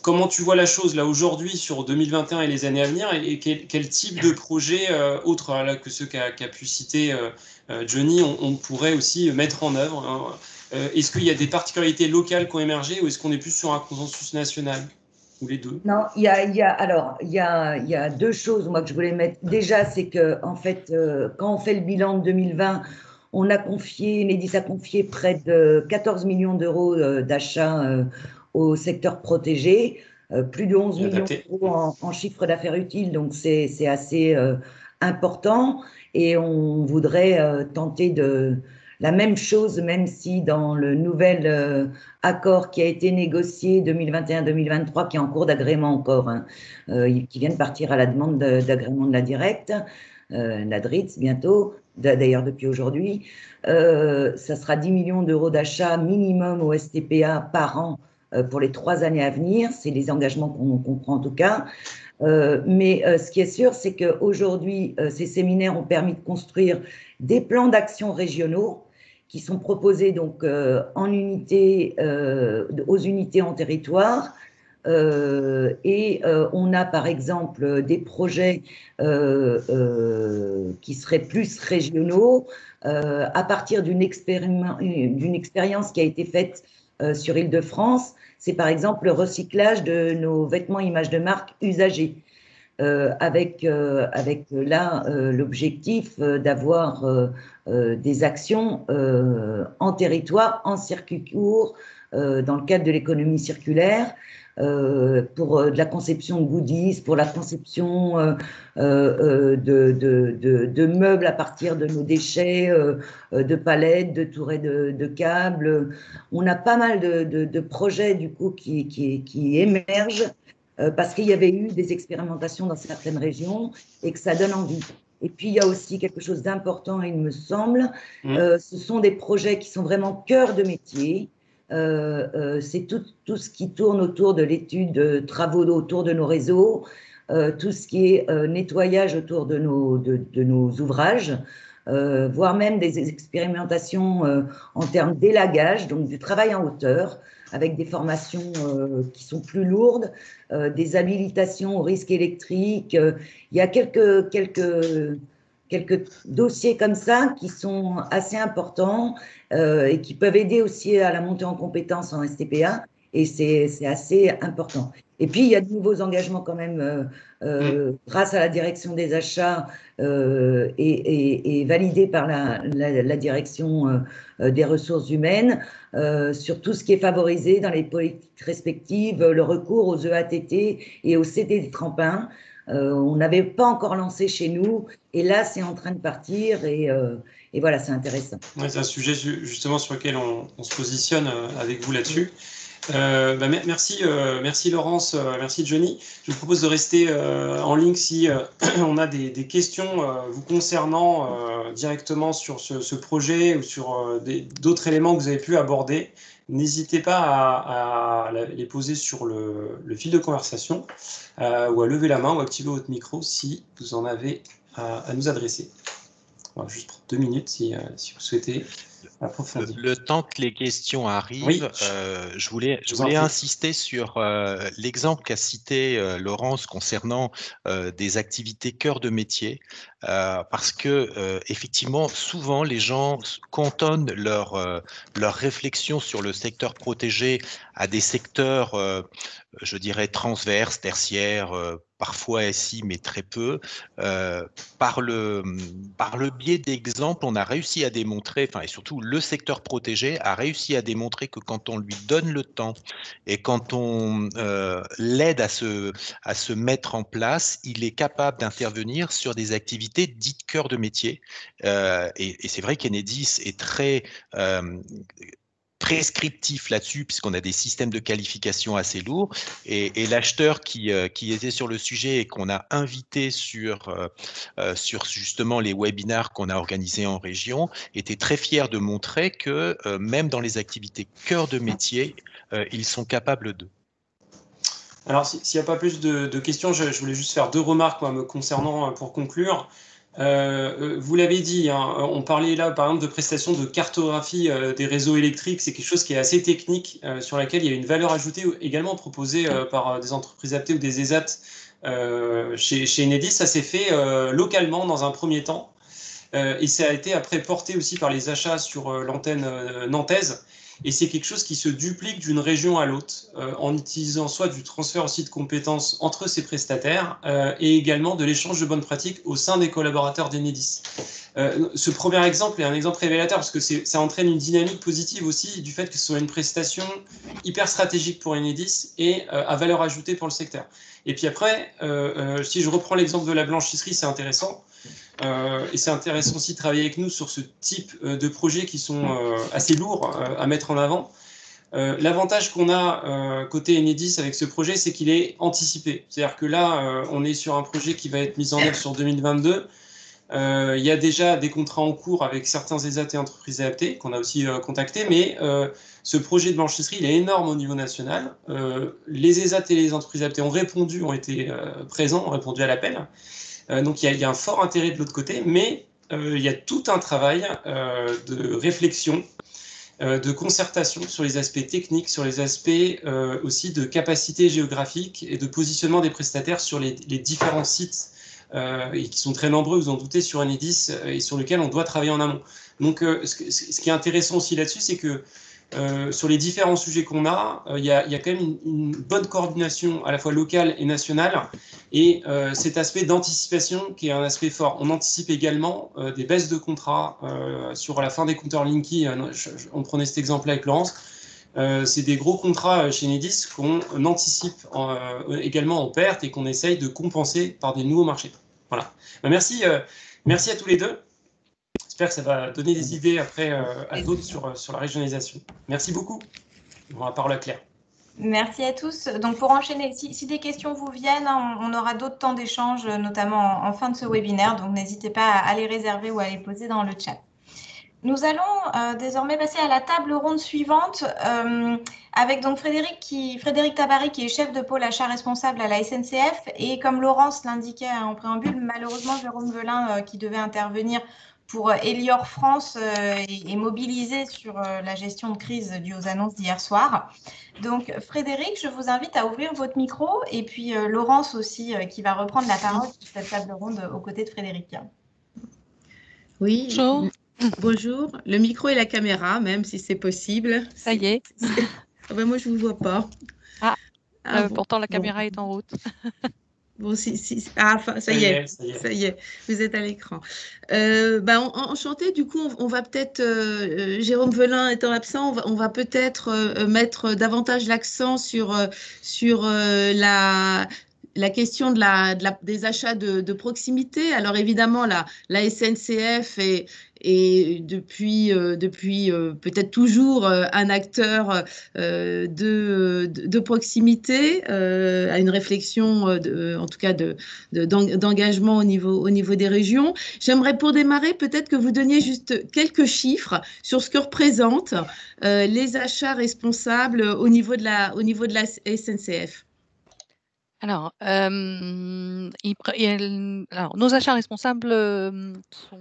comment tu vois la chose là aujourd'hui sur 2021 et les années à venir, et quel type de projet, autre là, que ceux qu'a pu citer Johnny, on pourrait aussi mettre en œuvre, est-ce qu'il y a des particularités locales qui ont émergé, ou est-ce qu'on est plus sur un consensus national? Ou les deux? Non, il y a deux choses, moi, que je voulais mettre. Déjà, c'est que, en fait, quand on fait le bilan de 2020, Enedis a confié près de 14 millions d'euros d'achats au secteur protégé, plus de 11 millions d'euros en chiffre d'affaires utile, donc c'est assez important. Et on voudrait tenter de la même chose, même si dans le nouvel accord qui a été négocié 2021-2023, qui est en cours d'agrément encore, hein, qui vient de partir à la demande d'agrément de la directe, la DRITS bientôt, d'ailleurs depuis aujourd'hui, ça sera 10 millions d'euros d'achat minimum au STPA par an pour les 3 années à venir. C'est les engagements qu'on prend en tout cas. Mais ce qui est sûr, c'est qu'aujourd'hui, ces séminaires ont permis de construire des plans d'action régionaux qui sont proposés donc aux unités en territoire. Et on a par exemple des projets qui seraient plus régionaux à partir d'une expérience qui a été faite sur Île-de-France. C'est par exemple le recyclage de nos vêtements images de marque usagés, avec là l'objectif d'avoir des actions en territoire, en circuit court, dans le cadre de l'économie circulaire, pour de la conception de goodies, pour la conception de meubles à partir de nos déchets, de palettes, de tourets de câbles. On a pas mal de projets du coup qui émergent parce qu'il y avait eu des expérimentations dans certaines régions et que ça donne envie. Et puis, il y a aussi quelque chose d'important, il me semble, ce sont des projets qui sont vraiment cœur de métier. C'est tout ce qui tourne autour de l'étude, travaux autour de nos réseaux, tout ce qui est nettoyage autour de nos ouvrages, voire même des expérimentations en termes d'élagage, donc du travail en hauteur, avec des formations qui sont plus lourdes, des habilitations au risque électrique. Il y a quelques dossiers comme ça qui sont assez importants et qui peuvent aider aussi à la montée en compétences en STPA, et c'est assez important. Et puis, il y a de nouveaux engagements quand même grâce à la direction des achats et validés par la direction des ressources humaines sur tout ce qui est favorisé dans les politiques respectives, le recours aux EATT et aux CT tremplins. On n'avait pas encore lancé chez nous, et là, c'est en train de partir, et voilà, c'est intéressant. Ouais, c'est un sujet justement sur lequel on se positionne avec vous là-dessus. Merci Laurence, merci Johnny. Je vous propose de rester en ligne si on a des questions vous concernant directement sur ce projet ou sur d'autres éléments que vous avez pu aborder. N'hésitez pas à les poser sur le fil de conversation ou à lever la main ou activer votre micro si vous en avez à nous adresser. On va juste prendre 2 minutes si vous souhaitez approfondir. Le temps que les questions arrivent, oui. Je voulais insister sur l'exemple qu'a cité Laurence concernant des activités cœur de métier, parce que effectivement, souvent les gens cantonnent leur réflexion sur le secteur protégé à des secteurs, je dirais, transverses, tertiaires, parfois SI, mais très peu. Par le biais d'exemples, on a réussi à démontrer, et surtout le secteur protégé a réussi à démontrer que quand on lui donne le temps et quand on l'aide à se mettre en place, il est capable d'intervenir sur des activités dites cœur de métier. Et c'est vrai qu'Enedis est très prescriptif là-dessus, puisqu'on a des systèmes de qualification assez lourds. Et l'acheteur qui était sur le sujet et qu'on a invité sur justement les webinaires qu'on a organisés en région, était très fier de montrer que même dans les activités cœur de métier, ils sont capables de. Alors, s'il n'y a pas plus de questions, je voulais juste faire 2 remarques me concernant pour conclure. Vous l'avez dit, hein, on parlait là par exemple de prestations de cartographie des réseaux électriques, c'est quelque chose qui est assez technique, sur laquelle il y a une valeur ajoutée également proposée par des entreprises adaptées ou des ESAT chez Enedis. Ça s'est fait localement dans un premier temps, et ça a été après porté aussi par les achats sur l'antenne nantaise. Et c'est quelque chose qui se duplique d'une région à l'autre en utilisant soit du transfert aussi de compétences entre ces prestataires et également de l'échange de bonnes pratiques au sein des collaborateurs d'Enedis. Ce premier exemple est un exemple révélateur parce que ça entraîne une dynamique positive aussi du fait que ce soit une prestation hyper stratégique pour Enedis et à valeur ajoutée pour le secteur. Et puis après, si je reprends l'exemple de la blanchisserie, c'est intéressant. Et c'est intéressant aussi de travailler avec nous sur ce type de projets qui sont assez lourds à mettre en avant. L'avantage qu'on a côté Enedis avec ce projet, c'est qu'il est anticipé. C'est-à-dire que là, on est sur un projet qui va être mis en œuvre sur 2022. Il y a déjà des contrats en cours avec certains ESAT et entreprises adaptées qu'on a aussi contactés, mais ce projet de blanchisserie, il est énorme au niveau national. Les ESAT et les entreprises adaptées ont été présents, ont répondu à l'appel. Donc il y a un fort intérêt de l'autre côté, mais il y a tout un travail de réflexion, de concertation sur les aspects techniques, sur les aspects aussi de capacité géographique et de positionnement des prestataires sur les différents sites et qui sont très nombreux, vous en doutez, sur Enedis et sur lesquels on doit travailler en amont. Donc ce qui est intéressant aussi là-dessus, c'est que sur les différents sujets qu'on a, il y a quand même une bonne coordination à la fois locale et nationale et cet aspect d'anticipation qui est un aspect fort. On anticipe également des baisses de contrats sur la fin des compteurs Linky. On prenait cet exemple avec Laurence. C'est des gros contrats chez Enedis qu'on anticipe également en perte et qu'on essaye de compenser par des nouveaux marchés. Voilà. Merci à tous les deux. J'espère que ça va donner des idées après à d'autres sur la régionalisation. Merci beaucoup. On la parole à Claire. Merci à tous. Donc, pour enchaîner, si des questions vous viennent, on aura d'autres temps d'échange, notamment en fin de ce webinaire. Donc, n'hésitez pas à les réserver ou à les poser dans le chat. Nous allons désormais passer à la table ronde suivante avec donc Frédéric Tabary, qui est chef de pôle achat responsable à la SNCF. Et comme Laurence l'indiquait en préambule, malheureusement, Jérôme Velin, qui devait intervenir pour Elior France, est mobilisé sur la gestion de crise due aux annonces d'hier soir. Donc, Frédéric, je vous invite à ouvrir votre micro et puis Laurence aussi, qui va reprendre la parole sur cette table ronde aux côtés de Frédéric. Oui. Bonjour. Bonjour, le micro et la caméra, même si c'est possible. Ça y est. Ah ben moi, je ne vous vois pas. Bon. Pourtant, la caméra est en route. Bon, ça y est, vous êtes à l'écran. Enchanté, du coup, on va peut-être, Jérôme Velin étant absent, on va peut-être mettre davantage l'accent sur la question des achats de proximité. Alors évidemment, la SNCF est depuis peut-être toujours un acteur de proximité, à une réflexion en tout cas d'engagement au niveau des régions. J'aimerais pour démarrer peut-être que vous donniez juste quelques chiffres sur ce que représentent les achats responsables au niveau de la SNCF. Alors, nos achats responsables sont…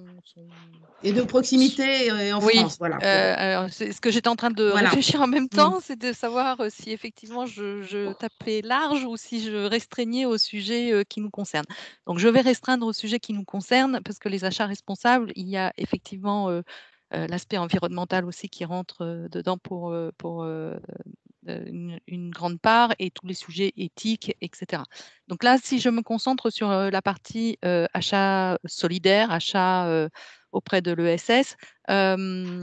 Et de proximité en France, voilà. C'est ce que j'étais en train de réfléchir en même temps, c'est de savoir si effectivement je tapais large ou si je restreignais au sujet qui nous concerne. Donc, je vais restreindre au sujet qui nous concerne parce que les achats responsables, il y a effectivement l'aspect environnemental aussi qui rentre dedans pour une grande part, et tous les sujets éthiques, etc. Donc là, si je me concentre sur la partie achat solidaire, achat auprès de l'ESS, on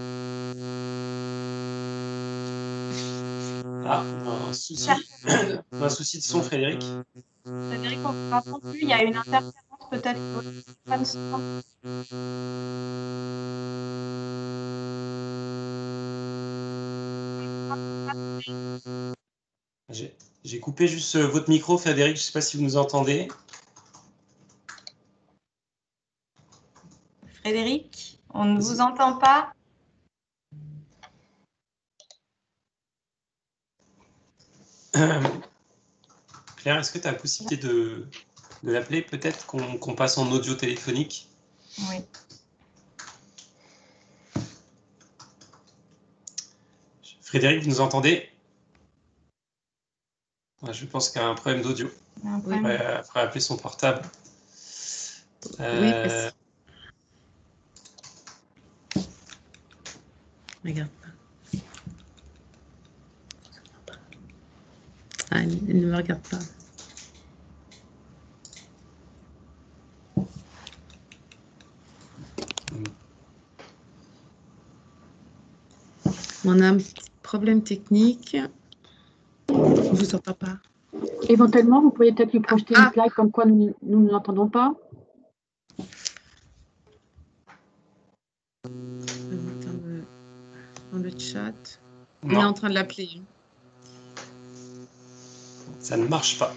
a un souci de son, Frédéric. Frédéric, on ne t'entend plus, il y a une interférence peut-être. J'ai coupé juste votre micro, Frédéric, je ne sais pas si vous nous entendez. Frédéric, on ne vous entend pas. Claire, est-ce que tu as la possibilité de l'appeler, peut-être qu'on passe en audio téléphonique? Oui. Frédéric, vous nous entendez? Je pense qu'il y a un problème d'audio. Il faudrait appeler son portable. Oui, regarde pas. Ah, il ne me regarde pas. On a un petit problème technique. On ne vous entend pas. Éventuellement, vous pouvez peut-être lui projeter une slide comme quoi nous ne l'entendons pas. Dans le chat. On est en train de l'appeler. Ça ne marche pas.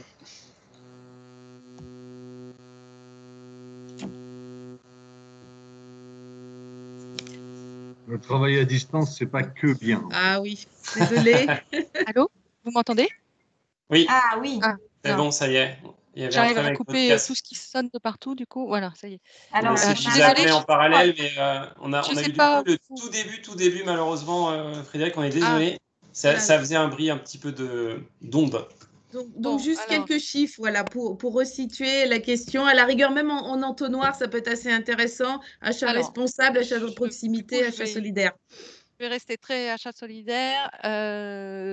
Le travail à distance, c'est pas que bien. Ah oui, désolé. Allô, vous m'entendez? Oui. Ah oui. C'est bon, ça y est. J'arrive à couper tout ce qui sonne de partout, du coup, voilà, ça y est. Alors, je suis désolée. En parallèle, mais on a eu du coup le tout début, malheureusement, Frédéric, on est désolé. Ça faisait un bruit un petit peu d'onde. Donc juste quelques chiffres, voilà, pour resituer la question. À la rigueur, même en entonnoir, ça peut être assez intéressant. Achat responsable, achat de proximité, achat solidaire. Je vais rester très achat solidaire.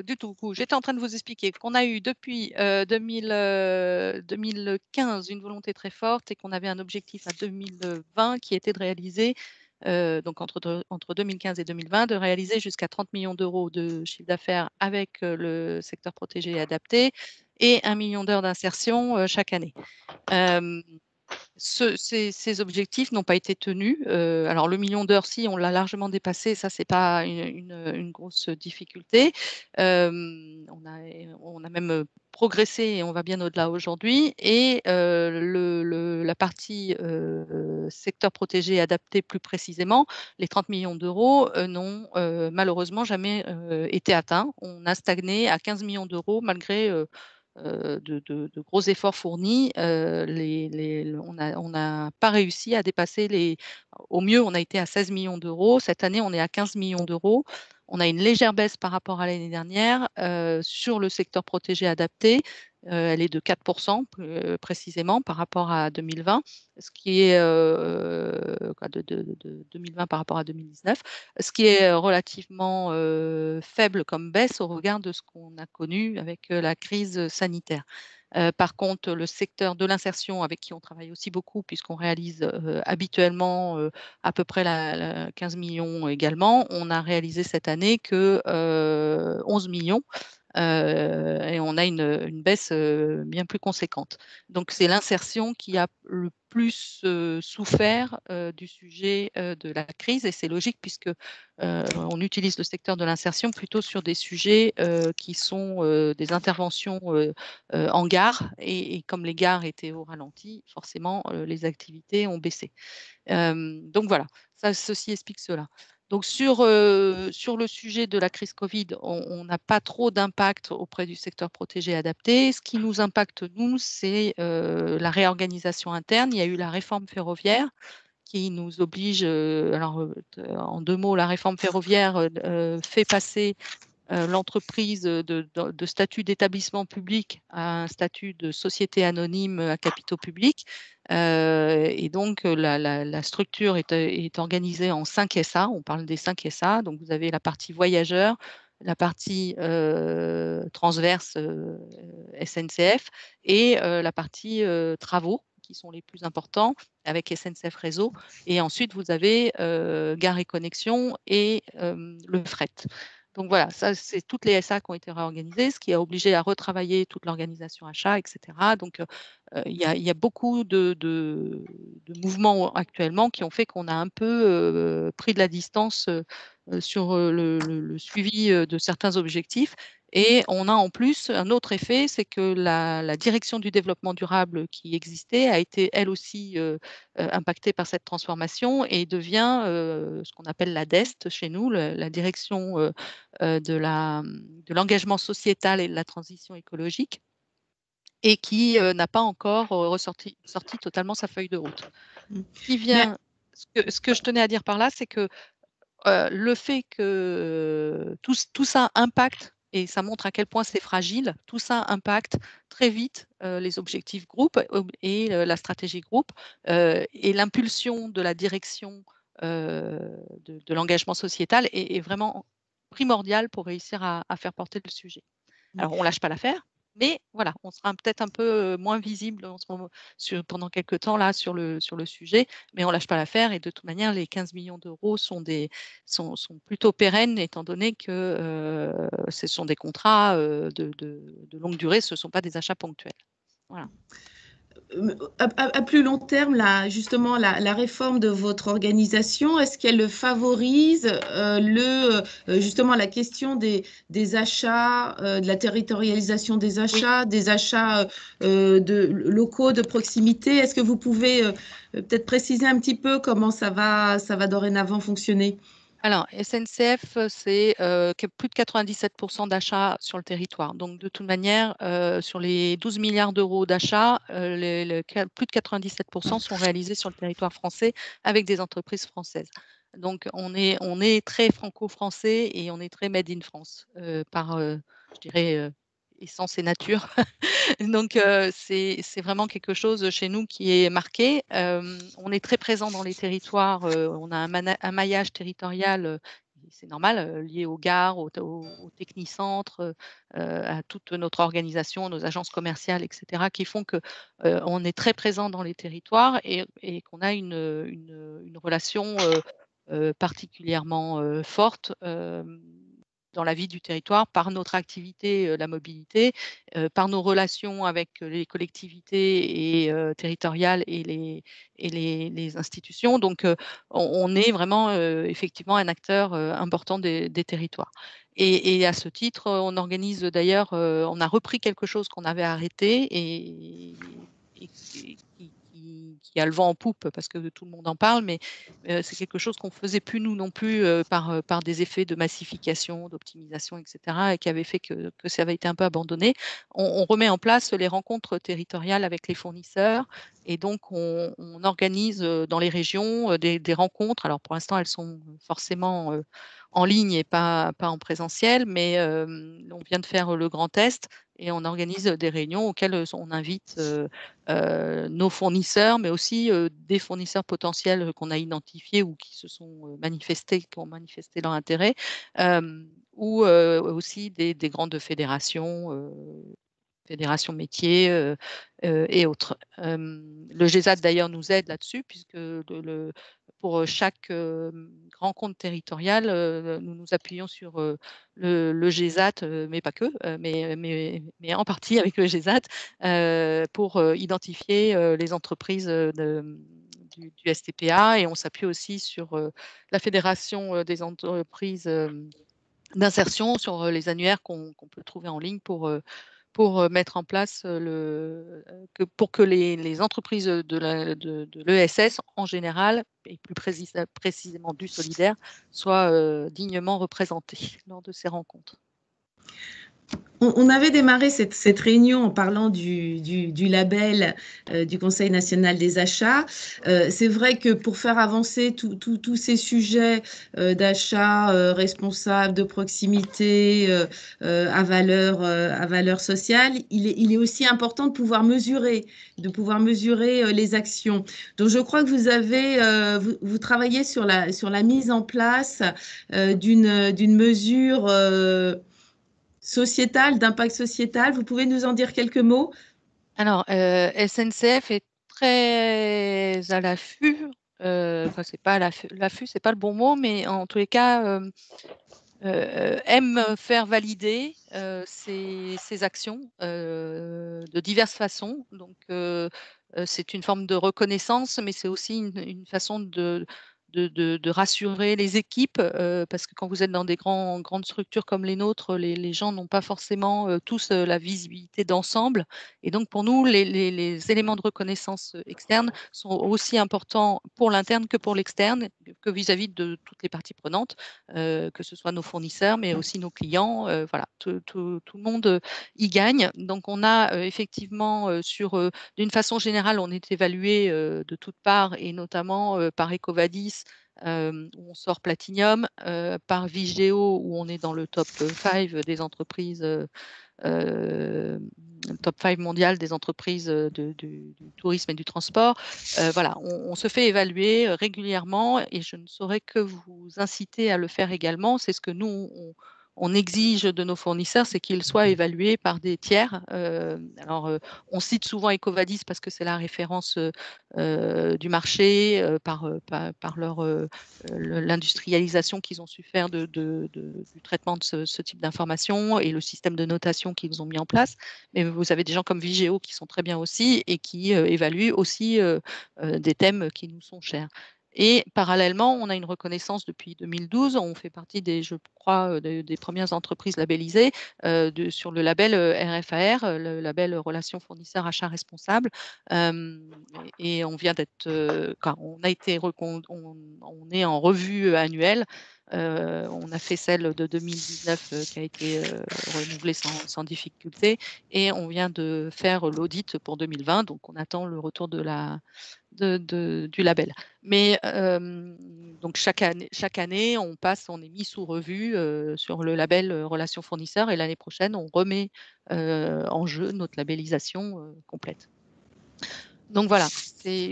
Du tout, j'étais en train de vous expliquer qu'on a eu depuis 2015 une volonté très forte et qu'on avait un objectif à 2020 qui était de réaliser, donc entre 2015 et 2020, de réaliser jusqu'à 30 millions d'euros de chiffre d'affaires avec le secteur protégé et adapté et 1 million d'heures d'insertion chaque année. Ces objectifs n'ont pas été tenus. Alors, le million d'heures, si, on l'a largement dépassé, ça, ce n'est pas une grosse difficulté. On a même progressé et on va bien au-delà aujourd'hui. Et la partie secteur protégé et adapté plus précisément, les 30 millions d'euros n'ont malheureusement jamais été atteints. On a stagné à 15 millions d'euros malgré de gros efforts fournis. On n'a pas réussi à dépasser au mieux, on a été à 16 millions d'euros. Cette année, on est à 15 millions d'euros. On a une légère baisse par rapport à l'année dernière sur le secteur protégé adapté. Elle est de 4% précisément par rapport à 2020, ce qui est de 2020 par rapport à 2019, ce qui est relativement faible comme baisse au regard de ce qu'on a connu avec la crise sanitaire. Par contre, le secteur de l'insertion, avec qui on travaille aussi beaucoup, puisqu'on réalise habituellement à peu près 15 millions également, on a réalisé cette année que 11 millions. Et on a une baisse bien plus conséquente. Donc, c'est l'insertion qui a le plus souffert du sujet de la crise, et c'est logique puisque on utilise le secteur de l'insertion plutôt sur des sujets qui sont des interventions en gare, et comme les gares étaient au ralenti, forcément, les activités ont baissé. Donc voilà, ceci explique cela. Donc sur le sujet de la crise Covid, on n'a pas trop d'impact auprès du secteur protégé adapté. Ce qui nous impacte, nous, c'est la réorganisation interne. Il y a eu la réforme ferroviaire qui nous oblige, en 2 mots, la réforme ferroviaire fait passer l'entreprise de statut d'établissement public à un statut de société anonyme à capitaux publics. Et donc, la structure est organisée en 5 SA. On parle des 5 SA. Donc, vous avez la partie voyageurs, la partie transverse SNCF et la partie travaux, qui sont les plus importants, avec SNCF Réseau. Et ensuite, vous avez Gare et Connexion et le fret. Donc voilà, ça, c'est toutes les SA qui ont été réorganisées, ce qui a obligé à retravailler toute l'organisation achat, etc. Donc, il y a beaucoup de mouvements actuellement qui ont fait qu'on a un peu pris de la distance sur le suivi de certains objectifs. Et on a en plus un autre effet, c'est que la direction du développement durable qui existait a été elle aussi impactée par cette transformation et devient ce qu'on appelle la DEST chez nous, la direction de l'engagement sociétal et de la transition écologique, et qui n'a pas encore sorti totalement sa feuille de route. Ce que je tenais à dire par là, c'est que le fait que tout ça impacte, et ça montre à quel point c'est fragile, tout ça impacte très vite les objectifs groupe et la stratégie groupe et l'impulsion de la direction de l'engagement sociétal est vraiment primordial pour réussir à faire porter le sujet. Alors, on ne lâche pas l'affaire, mais voilà, on sera peut-être un peu moins visible en ce moment, pendant quelques temps là, sur le sujet, mais on ne lâche pas l'affaire et de toute manière, les 15 millions d'euros sont plutôt pérennes étant donné que ce sont des contrats de longue durée, ce ne sont pas des achats ponctuels. Voilà. À plus long terme, justement, la réforme de votre organisation, est-ce qu'elle favorise justement la question des achats, de la territorialisation des achats, oui, des achats locaux de proximité? Est-ce que vous pouvez peut-être préciser un petit peu comment ça va dorénavant fonctionner? Alors, SNCF, c'est plus de 97% d'achats sur le territoire. Donc, de toute manière, sur les 12 milliards d'euros d'achats, plus de 97% sont réalisés sur le territoire français avec des entreprises françaises. Donc, on est très franco-français et on est très made in France par, je dirais, essence et nature. Donc, c'est vraiment quelque chose chez nous qui est marqué. On est très présent dans les territoires. On a un maillage territorial, c'est normal, lié aux gares, aux technicentres, à toute notre organisation, nos agences commerciales, etc., qui font qu'on est très présent dans les territoires et qu'on a une relation particulièrement forte dans la vie du territoire par notre activité, la mobilité, par nos relations avec les collectivités et territoriales et les institutions. Donc, on est vraiment effectivement un acteur important des territoires. Et à ce titre, on organise d'ailleurs, on a repris quelque chose qu'on avait arrêté et qui a le vent en poupe parce que tout le monde en parle, mais c'est quelque chose qu'on ne faisait plus nous non plus par des effets de massification, d'optimisation, etc., et qui avait fait que ça avait été un peu abandonné. On remet en place les rencontres territoriales avec les fournisseurs et donc on organise dans les régions des rencontres. Alors pour l'instant, elles sont forcément en ligne et pas en présentiel, mais on vient de faire le Grand Est et on organise des réunions auxquelles on invite nos fournisseurs, mais aussi des fournisseurs potentiels qu'on a identifiés ou qui se sont manifestés, qui ont manifesté leur intérêt, ou aussi des grandes fédérations, fédérations métiers et autres. Le GESAT d'ailleurs nous aide là-dessus puisque pour chaque rencontre territoriale, nous nous appuyons sur le GESAT, mais pas que, mais en partie avec le GESAT pour identifier les entreprises du STPA, et on s'appuie aussi sur la Fédération des entreprises d'insertion, sur les annuaires qu'on peut trouver en ligne pour mettre en place pour que les entreprises de l'ESS en général, et plus précisément du solidaire, soient dignement représentées lors de ces rencontres. On avait démarré cette réunion en parlant du label du Conseil national des achats. C'est vrai que pour faire avancer tous ces sujets d'achat responsable, de proximité, à valeur sociale, il est aussi important de pouvoir mesurer les actions. Donc, je crois que vous travaillez sur la mise en place d'une mesure sociétal, d'impact sociétal. Vous pouvez nous en dire quelques mots? Alors, SNCF est très à l'affût. Enfin, c'est pas l'affût, c'est pas le bon mot, mais en tous les cas, aime faire valider ses actions de diverses façons. Donc, c'est une forme de reconnaissance, mais c'est aussi une façon de rassurer les équipes, parce que quand vous êtes dans des grandes structures comme les nôtres, les gens n'ont pas forcément tous la visibilité d'ensemble. Et donc, pour nous, les éléments de reconnaissance externe sont aussi importants pour l'interne que pour l'externe, que vis-à-vis de toutes les parties prenantes, que ce soit nos fournisseurs, mais aussi nos clients. Voilà, tout le monde y gagne. Donc, on a effectivement d'une façon générale, on est évalué de toutes parts et notamment par Ecovadis, où on sort Platinum, par Vigeo, où on est dans le top 5 des entreprises, top 5 mondial des entreprises du tourisme et du transport. Voilà, on se fait évaluer régulièrement et je ne saurais que vous inciter à le faire également. C'est ce que nous, on exige de nos fournisseurs, c'est qu'ils soient évalués par des tiers. Alors, on cite souvent Ecovadis parce que c'est la référence du marché, par l'industrialisation qu'ils ont su faire du traitement de ce type d'information et le système de notation qu'ils ont mis en place. Mais vous avez des gens comme Vigeo qui sont très bien aussi et qui évaluent aussi des thèmes qui nous sont chers. Et parallèlement, on a une reconnaissance depuis 2012. On fait partie je crois, des premières entreprises labellisées sur le label RFAR, le label Relations fournisseurs achats responsables. Et on vient on est en revue annuelle. On a fait celle de 2019 qui a été renouvelée sans difficulté et on vient de faire l'audit pour 2020. Donc, on attend le retour du label. Mais donc chaque année, on est mis sous revue sur le label Relations fournisseurs et l'année prochaine, on remet en jeu notre labellisation complète. Donc voilà,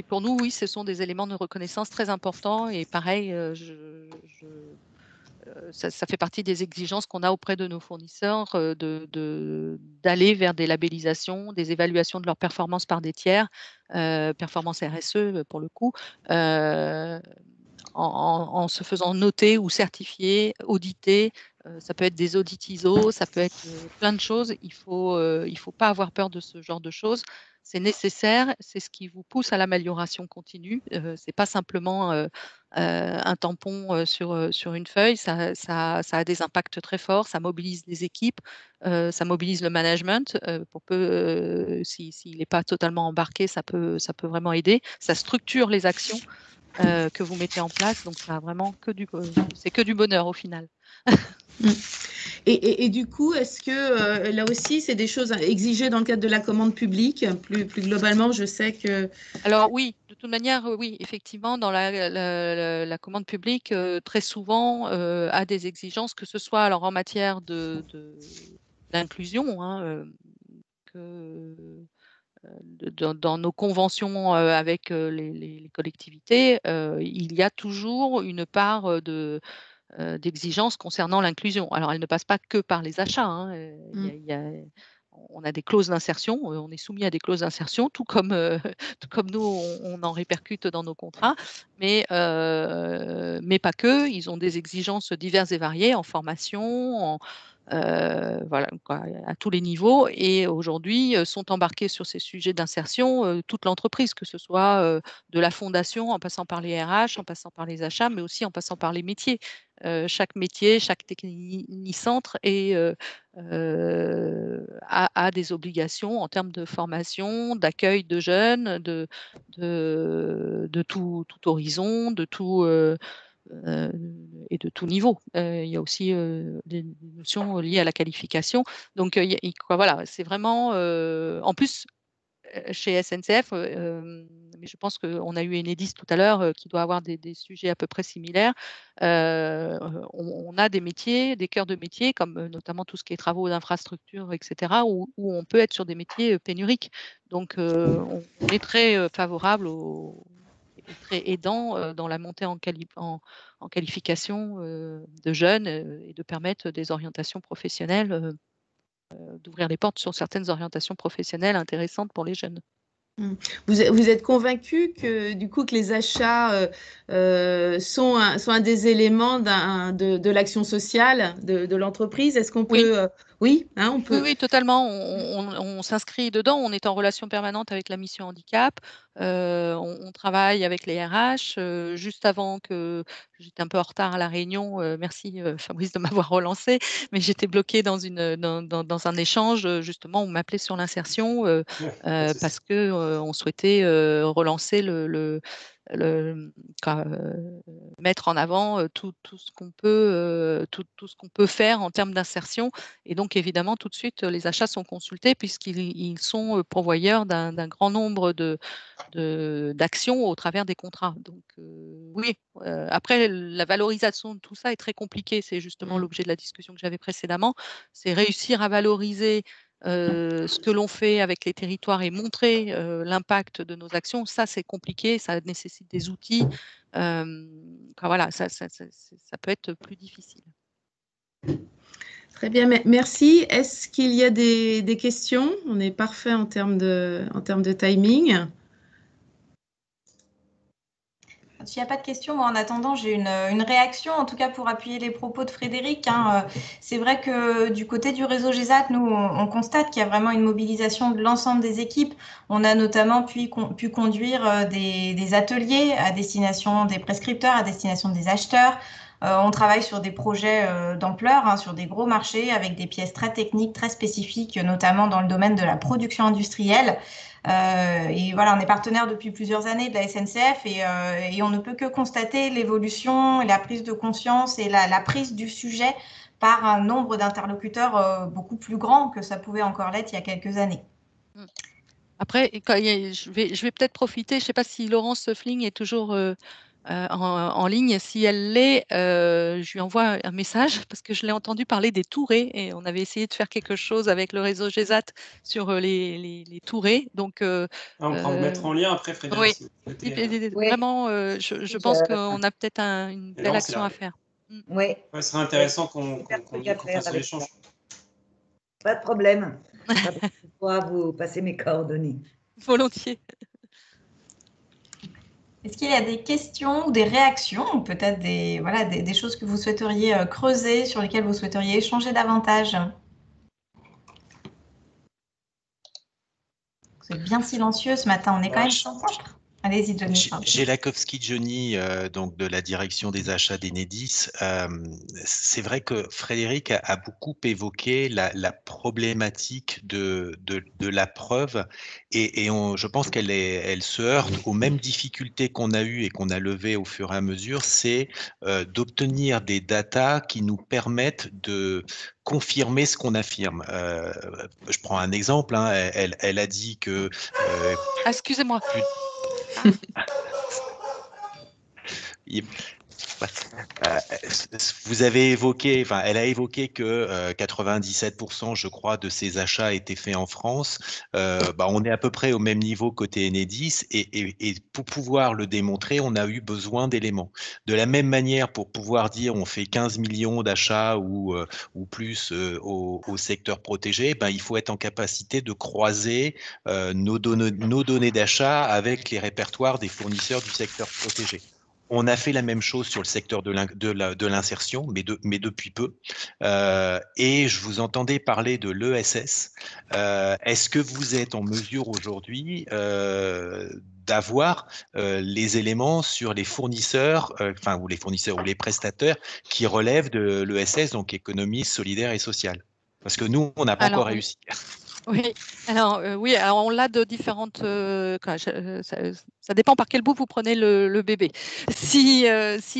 pour nous, oui, ce sont des éléments de reconnaissance très importants et pareil, ça fait partie des exigences qu'on a auprès de nos fournisseurs d'aller vers des labellisations, des évaluations de leur performance par des tiers, performance RSE pour le coup, en se faisant noter ou certifier, auditer. Ça peut être des audits ISO, ça peut être plein de choses. Il faut pas avoir peur de ce genre de choses. C'est nécessaire, c'est ce qui vous pousse à l'amélioration continue. C'est pas simplement un tampon sur une feuille. Ça a des impacts très forts. Ça mobilise les équipes, ça mobilise le management. Pour peu, s'il n'est pas totalement embarqué, ça peut vraiment aider. Ça structure les actions que vous mettez en place. Donc, ça a vraiment c'est que du bonheur au final. Et du coup, est-ce que là aussi, c'est des choses exigées dans le cadre de la commande publique? Plus globalement, je sais que… Alors oui, de toute manière, oui, effectivement, dans la commande publique, très souvent, a des exigences, que ce soit alors en matière d'inclusion, hein, dans nos conventions avec les collectivités, il y a toujours une part d'exigence concernant l'inclusion. Alors, elle ne passe pas que par les achats. Hein. On a des clauses d'insertion, on est soumis à des clauses d'insertion, tout comme nous, on en répercute dans nos contrats, mais pas que. Ils ont des exigences diverses et variées en formation, voilà, à tous les niveaux. Et aujourd'hui, sont embarqués sur ces sujets d'insertion toute l'entreprise, que ce soit de la fondation, en passant par les RH, en passant par les achats, mais aussi en passant par les métiers. Chaque métier, chaque technicentre a des obligations en termes de formation, d'accueil de jeunes, de tout horizon, de tout et de tout niveau. Il y a aussi des notions liées à la qualification. Donc, voilà, c'est vraiment… en plus, chez SNCF, mais je pense qu'on a eu Enedis tout à l'heure qui doit avoir des sujets à peu près similaires. On a des métiers, des cœurs de métiers, comme notamment tout ce qui est travaux d'infrastructure, etc., où on peut être sur des métiers pénuriques. Donc, on est très favorable et très aidant dans la montée en qualification de jeunes et de permettre des orientations professionnelles, d'ouvrir les portes sur certaines orientations professionnelles intéressantes pour les jeunes. Vous êtes convaincu que du coup que les achats sont un des éléments de l'action sociale de l'entreprise? Est-ce qu'on peut… Oui, hein, on peut… Oui, totalement. On s'inscrit dedans. On est en relation permanente avec la mission handicap. On travaille avec les RH. Juste avant que j'étais un peu en retard à la réunion, merci Fabrice de m'avoir relancé, mais j'étais bloquée dans un échange justement où on m'appelait sur l'insertion parce que on souhaitait relancer mettre en avant tout ce qu'on peut tout ce qu'on peut faire en termes d'insertion. Et donc évidemment tout de suite les achats sont consultés puisqu'ils sont pourvoyeurs d'un grand nombre d'actions au travers des contrats. Donc oui, après la valorisation de tout ça est très compliquée. C'est justement l'objet de la discussion que j'avais précédemment. C'est réussir à valoriser ce que l'on fait avec les territoires et montrer l'impact de nos actions. Ça, c'est compliqué, ça nécessite des outils. Voilà, ça peut être plus difficile. Très bien, merci. Est-ce qu'il y a des questions? On est parfait en termes de timing. S'il n'y a pas de questions, moi en attendant, j'ai une réaction, en tout cas pour appuyer les propos de Frédéric. Hein. C'est vrai que du côté du réseau GESAT, nous, on constate qu'il y a vraiment une mobilisation de l'ensemble des équipes. On a notamment pu conduire des ateliers à destination des prescripteurs, à destination des acheteurs. On travaille sur des projets d'ampleur, hein, sur des gros marchés avec des pièces très techniques, très spécifiques, notamment dans le domaine de la production industrielle. Et voilà, on est partenaire depuis plusieurs années de la SNCF et on ne peut que constater l'évolution et la prise de conscience et la prise du sujet par un nombre d'interlocuteurs beaucoup plus grand que ça pouvait encore l'être il y a quelques années. Après, je vais peut-être profiter, je ne sais pas si Laurence Fling est toujours en ligne. Si elle l'est, je lui envoie un message parce que je l'ai entendu parler des tourées et on avait essayé de faire quelque chose avec le réseau GESAT sur les tourées. Donc, on pourra vous mettre en lien après, Frédéric. Oui, vraiment, je pense qu'on a peut-être une belle action à faire. Oui. Ce serait intéressant qu'on fasse l'échange. Pas de problème. Je pourrai vous passer mes coordonnées. Volontiers. Est-ce qu'il y a des questions ou des réactions, ou peut-être des choses que vous souhaiteriez creuser, sur lesquelles vous souhaiteriez échanger davantage? Vous êtes bien silencieux ce matin, on est quand même centre. Allez-y, Johnny. Jelakowski Johnny, donc de la direction des achats d'Enedis. C'est vrai que Frédéric a beaucoup évoqué la problématique de la preuve et je pense qu'elle se heurte aux mêmes difficultés qu'on a eues et qu'on a levées au fur et à mesure, c'est d'obtenir des datas qui nous permettent de confirmer ce qu'on affirme. Je prends un exemple, hein, elle a dit que… excusez-moi. Vous avez évoqué, enfin, elle a évoqué que 97%, je crois, de ces achats étaient faits en France. On est à peu près au même niveau côté Enedis et pour pouvoir le démontrer, on a eu besoin d'éléments. De la même manière, pour pouvoir dire on fait 15 millions d'achats ou plus au secteur protégé, il faut être en capacité de croiser nos données d'achat avec les répertoires des fournisseurs du secteur protégé. On a fait la même chose sur le secteur de l'insertion, mais depuis peu. Et je vous entendais parler de l'ESS. Est-ce que vous êtes en mesure aujourd'hui d'avoir les éléments sur les fournisseurs, ou les prestataires qui relèvent de l'ESS, donc économie solidaire et sociale? Parce que nous, on n'a pas encore réussi. Oui, alors on l'a de différentes. Ça dépend par quel bout vous prenez le bébé. Si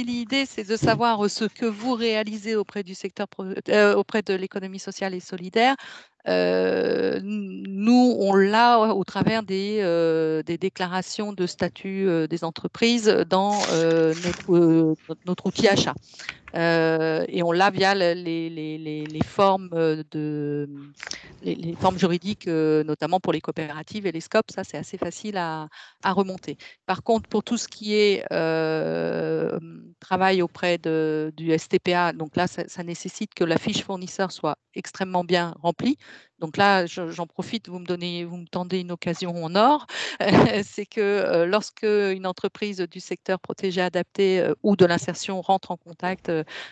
l'idée c'est de savoir ce que vous réalisez auprès du secteur, auprès de l'économie sociale et solidaire, nous on l'a au travers des déclarations de statut des entreprises dans notre outil achat. Et on l'a via les formes les formes juridiques, notamment pour les coopératives et les SCOP. Ça, c'est assez facile à remonter. Par contre, pour tout ce qui est travail auprès du STPA, donc là, ça nécessite que la fiche fournisseur soit extrêmement bien remplie. Donc là, j'en profite, vous me tendez une occasion en or. C'est que lorsque une entreprise du secteur protégé adapté ou de l'insertion rentre en contact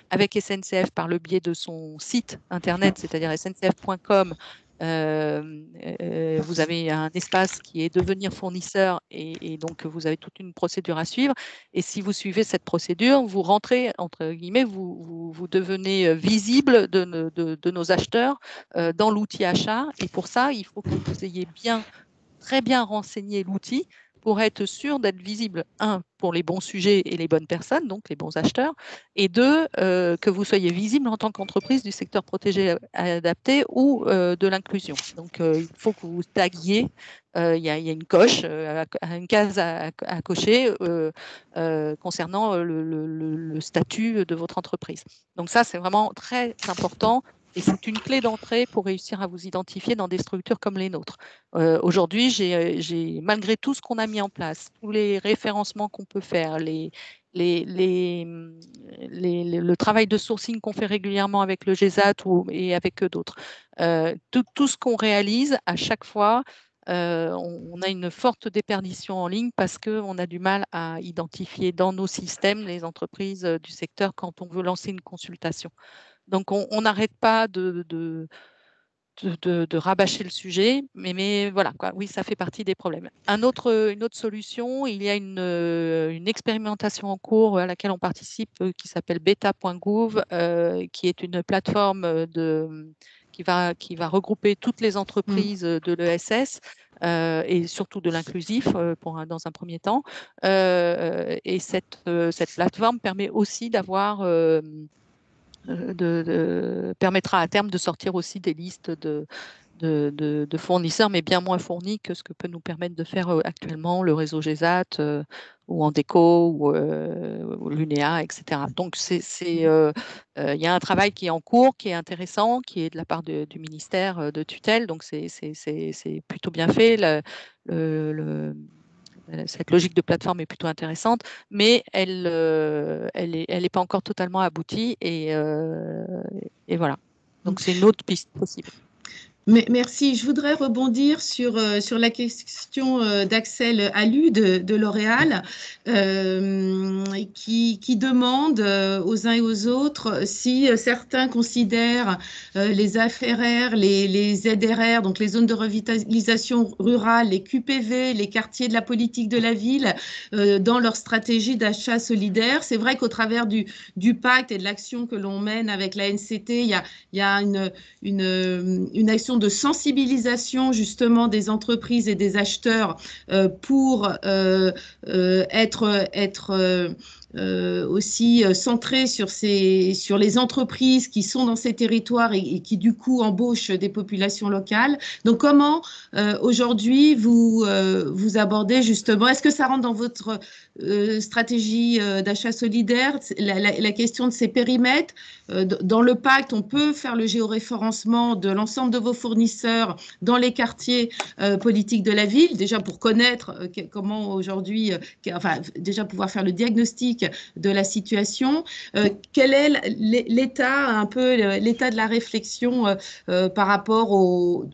avec SNCF par le biais de son site internet, c'est-à-dire sncf.com, vous avez un espace qui est devenir fournisseur et donc vous avez toute une procédure à suivre. Et si vous suivez cette procédure, vous rentrez, entre guillemets, vous devenez visible de nos acheteurs dans l'outil achat. Et pour ça, il faut que vous ayez très bien renseigné l'outil pour être sûr d'être visible, un, pour les bons sujets et les bonnes personnes, donc les bons acheteurs, et deux, que vous soyez visible en tant qu'entreprise du secteur protégé adapté ou de l'inclusion. Donc, il faut que vous taguiez, il y a une coche, une case à cocher concernant le statut de votre entreprise. Donc ça, c'est vraiment très important. Et c'est une clé d'entrée pour réussir à vous identifier dans des structures comme les nôtres. Aujourd'hui, j'ai malgré tout ce qu'on a mis en place, tous les référencements qu'on peut faire, le travail de sourcing qu'on fait régulièrement avec le GESAT et avec d'autres, tout ce qu'on réalise, à chaque fois, on a une forte déperdition en ligne parce qu'on a du mal à identifier dans nos systèmes les entreprises du secteur quand on veut lancer une consultation. Donc, on n'arrête pas de rabâcher le sujet, mais voilà, quoi. Oui, ça fait partie des problèmes. Une autre solution, il y a une expérimentation en cours à laquelle on participe qui s'appelle beta.gouv, qui est une plateforme qui va regrouper toutes les entreprises de l'ESS et surtout de l'inclusif dans un premier temps. Et cette plateforme permet aussi d'avoir permettra à terme de sortir aussi des listes de fournisseurs, mais bien moins fournis que ce que peut nous permettre de faire actuellement le réseau GESAT ou Andeco ou l'UNEA, etc. Donc, il y a un travail qui est en cours, qui est intéressant, qui est de la part du ministère de tutelle. Donc, c'est plutôt bien fait. Cette logique de plateforme est plutôt intéressante, mais elle est pas encore totalement aboutie et voilà. Donc, c'est une autre piste possible. Merci. Je voudrais rebondir sur la question d'Axel Alu de L'Oréal qui demande aux uns et aux autres si certains considèrent les AFRR, les ZRR, donc les zones de revitalisation rurale, les QPV, les quartiers de la politique de la ville dans leur stratégie d'achat solidaire. C'est vrai qu'au travers du pacte et de l'action que l'on mène avec la NCT, il y a une action de sensibilisation justement des entreprises et des acheteurs pour être aussi centré sur les entreprises qui sont dans ces territoires et qui du coup embauchent des populations locales. Donc comment aujourd'hui vous abordez justement, est-ce que ça rentre dans votre stratégie d'achat solidaire, la question de ces périmètres? Dans le pacte, on peut faire le géoréférencement de l'ensemble de vos fournisseurs dans les quartiers politiques de la ville, déjà pour connaître comment aujourd'hui, enfin déjà pouvoir faire le diagnostic de la situation. Quel est l'état, un peu l'état de la réflexion par rapport aux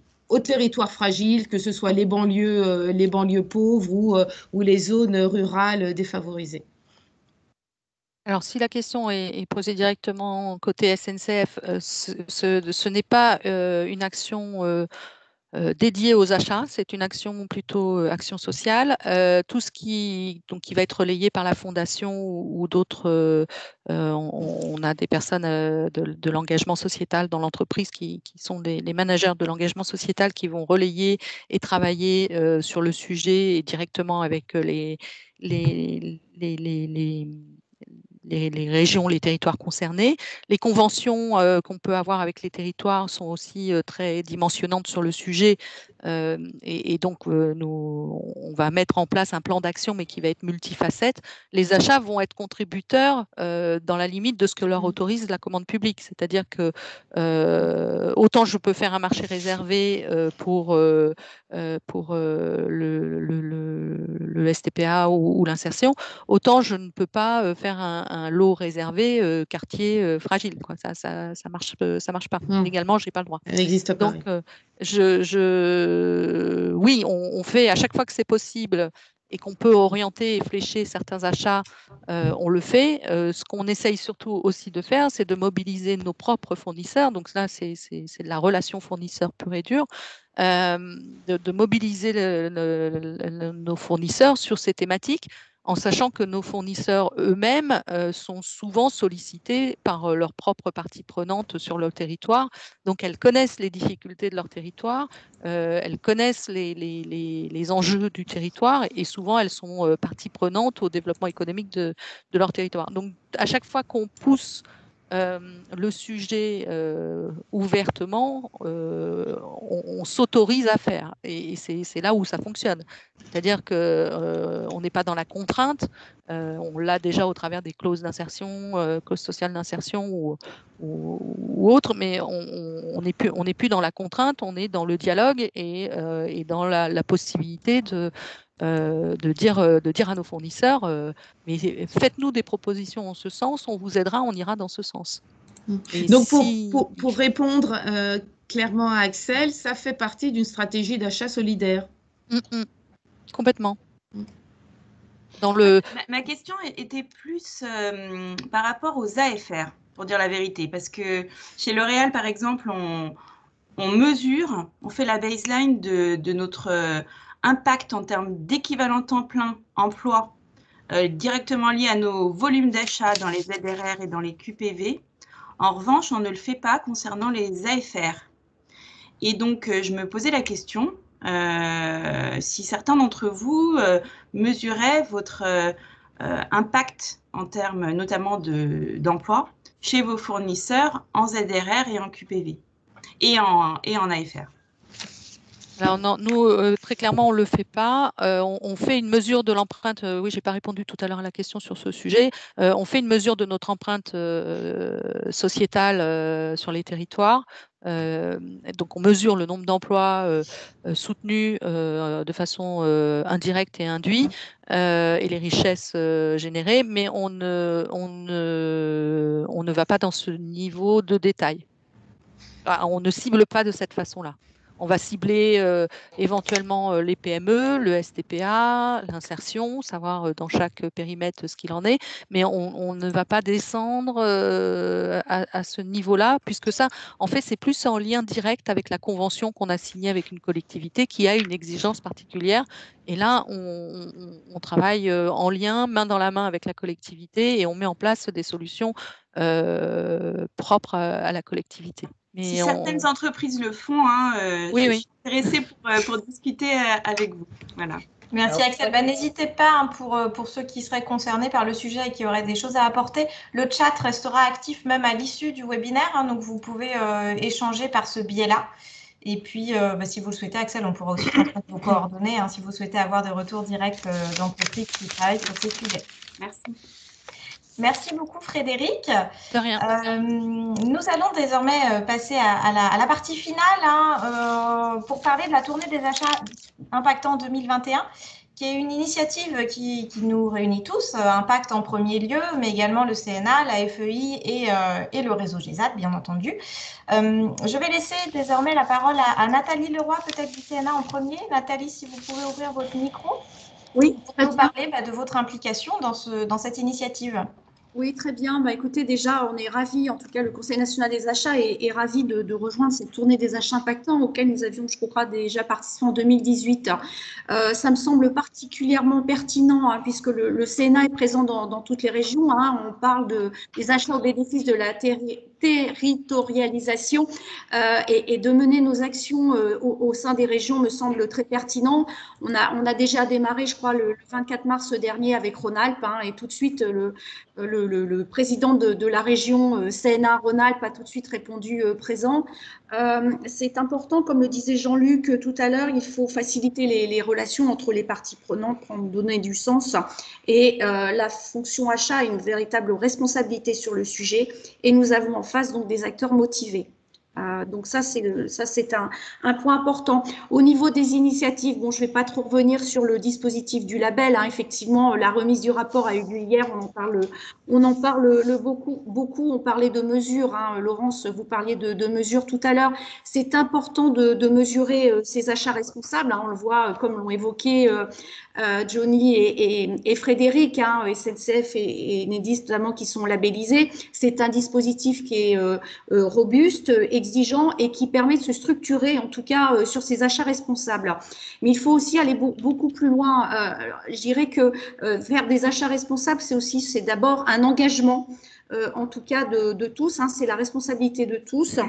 territoires fragiles, que ce soit les banlieues pauvres ou les zones rurales défavorisées? Alors, si la question est posée directement côté SNCF, ce n'est pas une action dédiée aux achats. C'est une action plutôt action sociale. Tout ce qui va être relayé par la fondation ou d'autres, on a des personnes de l'engagement sociétal dans l'entreprise qui sont les managers de l'engagement sociétal qui vont relayer et travailler sur le sujet et directement avec les régions, les territoires concernés. Les conventions qu'on peut avoir avec les territoires sont aussi très dimensionnantes sur le sujet et donc on va mettre en place un plan d'action mais qui va être multifacette. Les achats vont être contributeurs dans la limite de ce que leur autorise la commande publique, c'est-à-dire que autant je peux faire un marché réservé pour le STPA ou l'insertion, autant je ne peux pas faire un lot réservé quartier fragile, quoi. Ça marche pas. Légalement, je n'ai pas le droit. Elle n'existe pas. Donc, oui, on fait à chaque fois que c'est possible et qu'on peut orienter et flécher certains achats, on le fait. Ce qu'on essaye surtout aussi de faire, c'est de mobiliser nos propres fournisseurs. Donc là, c'est de la relation fournisseur pure et dure. De mobiliser nos fournisseurs sur ces thématiques, en sachant que nos fournisseurs eux-mêmes sont souvent sollicités par leurs propres parties prenantes sur leur territoire. Donc, elles connaissent les difficultés de leur territoire, elles connaissent les enjeux du territoire et souvent, elles sont parties prenantes au développement économique de leur territoire. Donc, à chaque fois qu'on pousse le sujet ouvertement, on s'autorise à faire et c'est là où ça fonctionne. C'est-à-dire qu'on n'est pas dans la contrainte, on l'a déjà au travers des clauses d'insertion, clauses sociales d'insertion ou autres, mais on n'est plus dans la contrainte, on est dans le dialogue et dans la possibilité de dire à nos fournisseurs, mais faites-nous des propositions en ce sens, on vous aidera, on ira dans ce sens. Et donc, pour répondre clairement à Axel, ça fait partie d'une stratégie d'achat solidaire. Complètement. Ma question était plus par rapport aux AFR, pour dire la vérité, parce que chez L'Oréal, par exemple, on mesure, on fait la baseline de notre impact en termes d'équivalent temps plein emploi directement lié à nos volumes d'achat dans les ZRR et dans les QPV. En revanche, on ne le fait pas concernant les AFR. Et donc, je me posais la question, si certains d'entre vous mesuraient votre impact en termes notamment d'emploi chez vos fournisseurs en ZRR et en QPV et en AFR. Alors non, nous, très clairement, on ne le fait pas. On fait une mesure de l'empreinte. Oui, je n'ai pas répondu tout à l'heure à la question sur ce sujet. On fait une mesure de notre empreinte sociétale sur les territoires. Donc, on mesure le nombre d'emplois soutenus de façon indirecte et induite et les richesses générées, mais on ne va pas dans ce niveau de détail. On ne cible pas de cette façon-là. On va cibler éventuellement les PME, le STPA, l'insertion, savoir dans chaque périmètre ce qu'il en est, mais on ne va pas descendre à ce niveau-là, puisque ça, en fait, c'est plus en lien direct avec la convention qu'on a signée avec une collectivité qui a une exigence particulière. Et là, on travaille en lien, main dans la main avec la collectivité et on met en place des solutions propres à la collectivité. Mais si certaines entreprises le font, je suis intéressée pour discuter avec vous. Voilà. Merci Axel. N'hésitez pas pour ceux qui seraient concernés par le sujet et qui auraient des choses à apporter. Le chat restera actif même à l'issue du webinaire, donc vous pouvez échanger par ce biais-là. Et puis, si vous le souhaitez, Axel, on pourra aussi transmettre vos coordonnées si vous souhaitez avoir des retours directs d'entreprises qui travaillent sur ces sujets. Merci. Merci beaucoup Frédéric. De rien. Nous allons désormais passer à la partie finale pour parler de la tournée des achats impactants 2021, qui est une initiative qui nous réunit tous, Impact en premier lieu, mais également le CNA, la FEI et le réseau GESAT, bien entendu. Je vais laisser désormais la parole à Nathalie Leroy, peut-être du CNA en premier. Nathalie, si vous pouvez ouvrir votre micro. Oui. Pour nous parler de votre implication dans cette initiative. Oui, très bien. Bah, écoutez, déjà, on est ravis, en tout cas, le Conseil national des achats est ravi de rejoindre cette tournée des achats impactants auquel nous avions, je crois, déjà participé en 2018. Ça me semble particulièrement pertinent puisque le Sénat est présent dans toutes les régions. On parle des achats au bénéfice de la territorialisation et de mener nos actions au sein des régions me semble très pertinent. On a déjà démarré, je crois, le 24 mars dernier avec Rhône-Alpes et tout de suite, le président de la région CNA Rhône-Alpes a tout de suite répondu présent. C'est important, comme le disait Jean-Luc tout à l'heure, il faut faciliter les relations entre les parties prenantes pour donner du sens. Et la fonction achat a une véritable responsabilité sur le sujet. Et nous avons en face donc des acteurs motivés. Donc ça, c'est un point important. Au niveau des initiatives, bon, je ne vais pas trop revenir sur le dispositif du label. Effectivement, la remise du rapport a eu lieu hier. On en parle beaucoup. On parlait de mesures. Laurence, vous parliez de mesures tout à l'heure. C'est important de mesurer ces achats responsables. On le voit, comme l'ont évoqué Johnny et Frédéric, SNCF et Enedis notamment, qui sont labellisés. C'est un dispositif qui est robuste, exigeant et qui permet de se structurer, en tout cas sur ces achats responsables. Mais il faut aussi aller beaucoup plus loin. Je dirais que faire des achats responsables, c'est d'abord un engagement. En tout cas de tous, c'est la responsabilité de tous.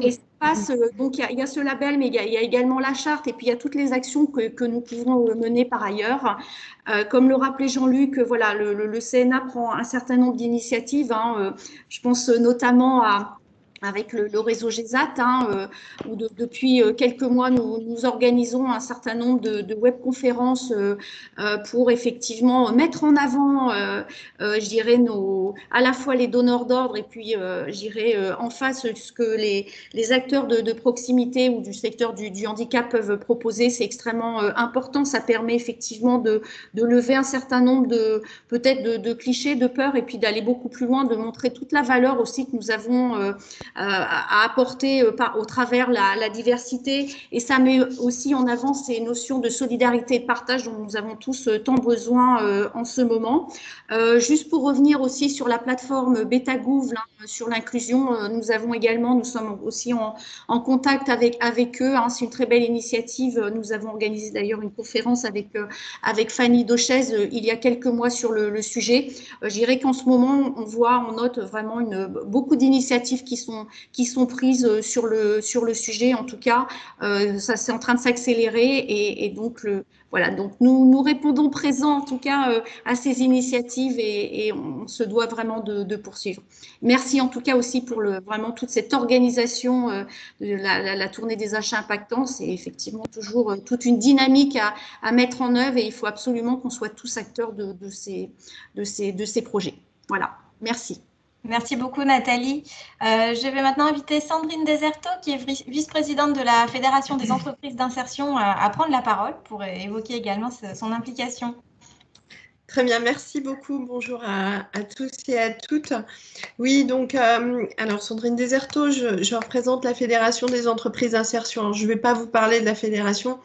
Et ça passe, donc il y a ce label, mais il y a également la charte, et puis il y a toutes les actions que nous pouvons mener par ailleurs. Comme le rappelait Jean-Luc, voilà, le CNA prend un certain nombre d'initiatives. Je pense notamment avec le réseau GESAT, où depuis quelques mois, nous organisons un certain nombre de webconférences pour effectivement mettre en avant, je dirais, à la fois les donneurs d'ordre et puis, je dirais, en face ce que les acteurs de proximité ou du secteur du handicap peuvent proposer. C'est extrêmement important. Ça permet effectivement de lever un certain nombre peut-être de clichés, de peurs, et puis d'aller beaucoup plus loin, de montrer toute la valeur aussi que nous avons à apporter au travers la diversité, et ça met aussi en avant ces notions de solidarité et de partage dont nous avons tous tant besoin en ce moment. Juste pour revenir aussi sur la plateforme Betagouv, sur l'inclusion, nous sommes aussi en contact avec eux. C'est une très belle initiative. Nous avons organisé d'ailleurs une conférence avec Fanny Dauchez il y a quelques mois sur le sujet. Je dirais qu'en ce moment, on note vraiment beaucoup d'initiatives qui sont prises sur le sujet. En tout cas, ça c'est en train de s'accélérer, et donc voilà, donc nous répondons présents en tout cas à ces initiatives, et on se doit vraiment de poursuivre. Merci en tout cas aussi pour vraiment toute cette organisation de la tournée des achats impactants. C'est effectivement toujours toute une dynamique à mettre en œuvre, et il faut absolument qu'on soit tous acteurs de ces projets. Voilà, merci. Merci beaucoup Nathalie. Je vais maintenant inviter Sandrine Deserto, qui est vice-présidente de la Fédération des entreprises d'insertion, à prendre la parole pour évoquer également son implication. Très bien, merci beaucoup. Bonjour à tous et à toutes. Oui, donc, alors Sandrine Deserto, je représente la Fédération des entreprises d'insertion. Alors, je ne vais pas vous parler de la fédération,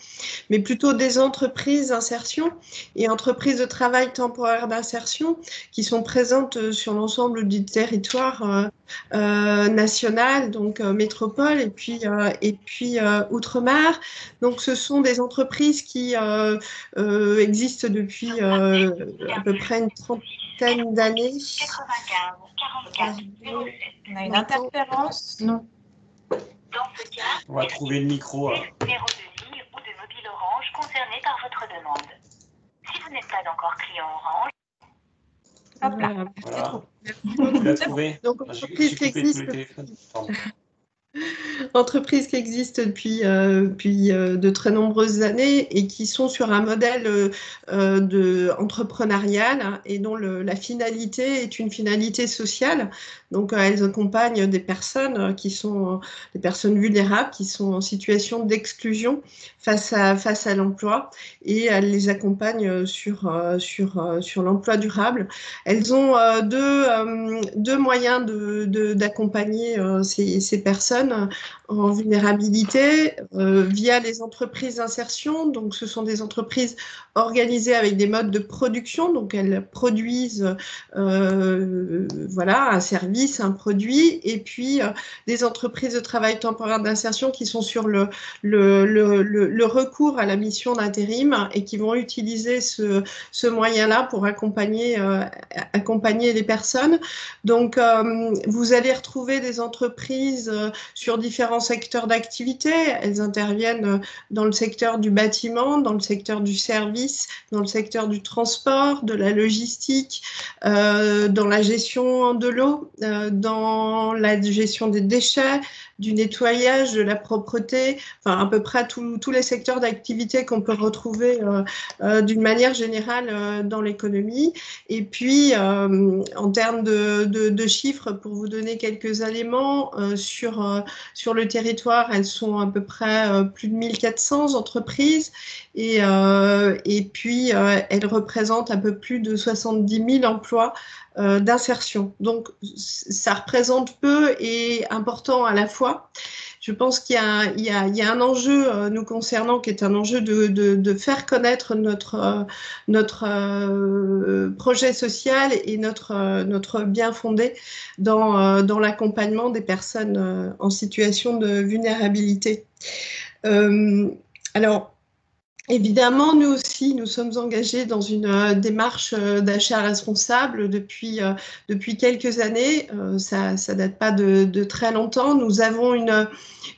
mais plutôt des entreprises d'insertion et entreprises de travail temporaire d'insertion qui sont présentes sur l'ensemble du territoire national, donc métropole et puis outre-mer. Donc, ce sont des entreprises qui existent depuis à peu près une trentaine d'années. 95 44 07. On a une interférence. Non. Dans ce cas, on va trouver le micro. Numéro de ligne ou de mobile Orange concerné par votre demande. Si vous n'êtes pas encore client Orange. Hop là. Voilà. Vous l'avez trouvé. Donc, entreprises qui existent depuis de très nombreuses années et qui sont sur un modèle entrepreneurial et dont la finalité est une finalité sociale. Donc, elles accompagnent des personnes qui sont des personnes vulnérables, qui sont en situation d'exclusion face à l'emploi, et elles les accompagnent sur l'emploi durable. Elles ont deux moyens d'accompagner ces personnes en vulnérabilité via les entreprises d'insertion. Donc, ce sont des entreprises organisées avec des modes de production. Donc, elles produisent voilà, un service, un produit, et puis des entreprises de travail temporaire d'insertion qui sont sur le recours à la mission d'intérim et qui vont utiliser ce moyen-là pour accompagner les personnes. Donc, vous allez retrouver des entreprises sur différents secteurs d'activité. Elles interviennent dans le secteur du bâtiment, dans le secteur du service, dans le secteur du transport, de la logistique, dans la gestion de l'eau, dans la gestion des déchets, du nettoyage, de la propreté, enfin à peu près tous les secteurs d'activité qu'on peut retrouver d'une manière générale dans l'économie. Et puis, en termes de chiffres, pour vous donner quelques éléments, sur le territoire, elles sont à peu près plus de 1400 entreprises et puis elles représentent un peu plus de 70 000 emplois d'insertion. Donc, ça représente peu et important à la fois. Je pense qu'il y a un enjeu nous concernant qui est un enjeu de faire connaître notre projet social et notre bien fondé dans l'accompagnement des personnes en situation de vulnérabilité. Alors, évidemment, nous aussi, nous sommes engagés dans une démarche d'achat responsable depuis quelques années. Ça date pas de très longtemps. Nous avons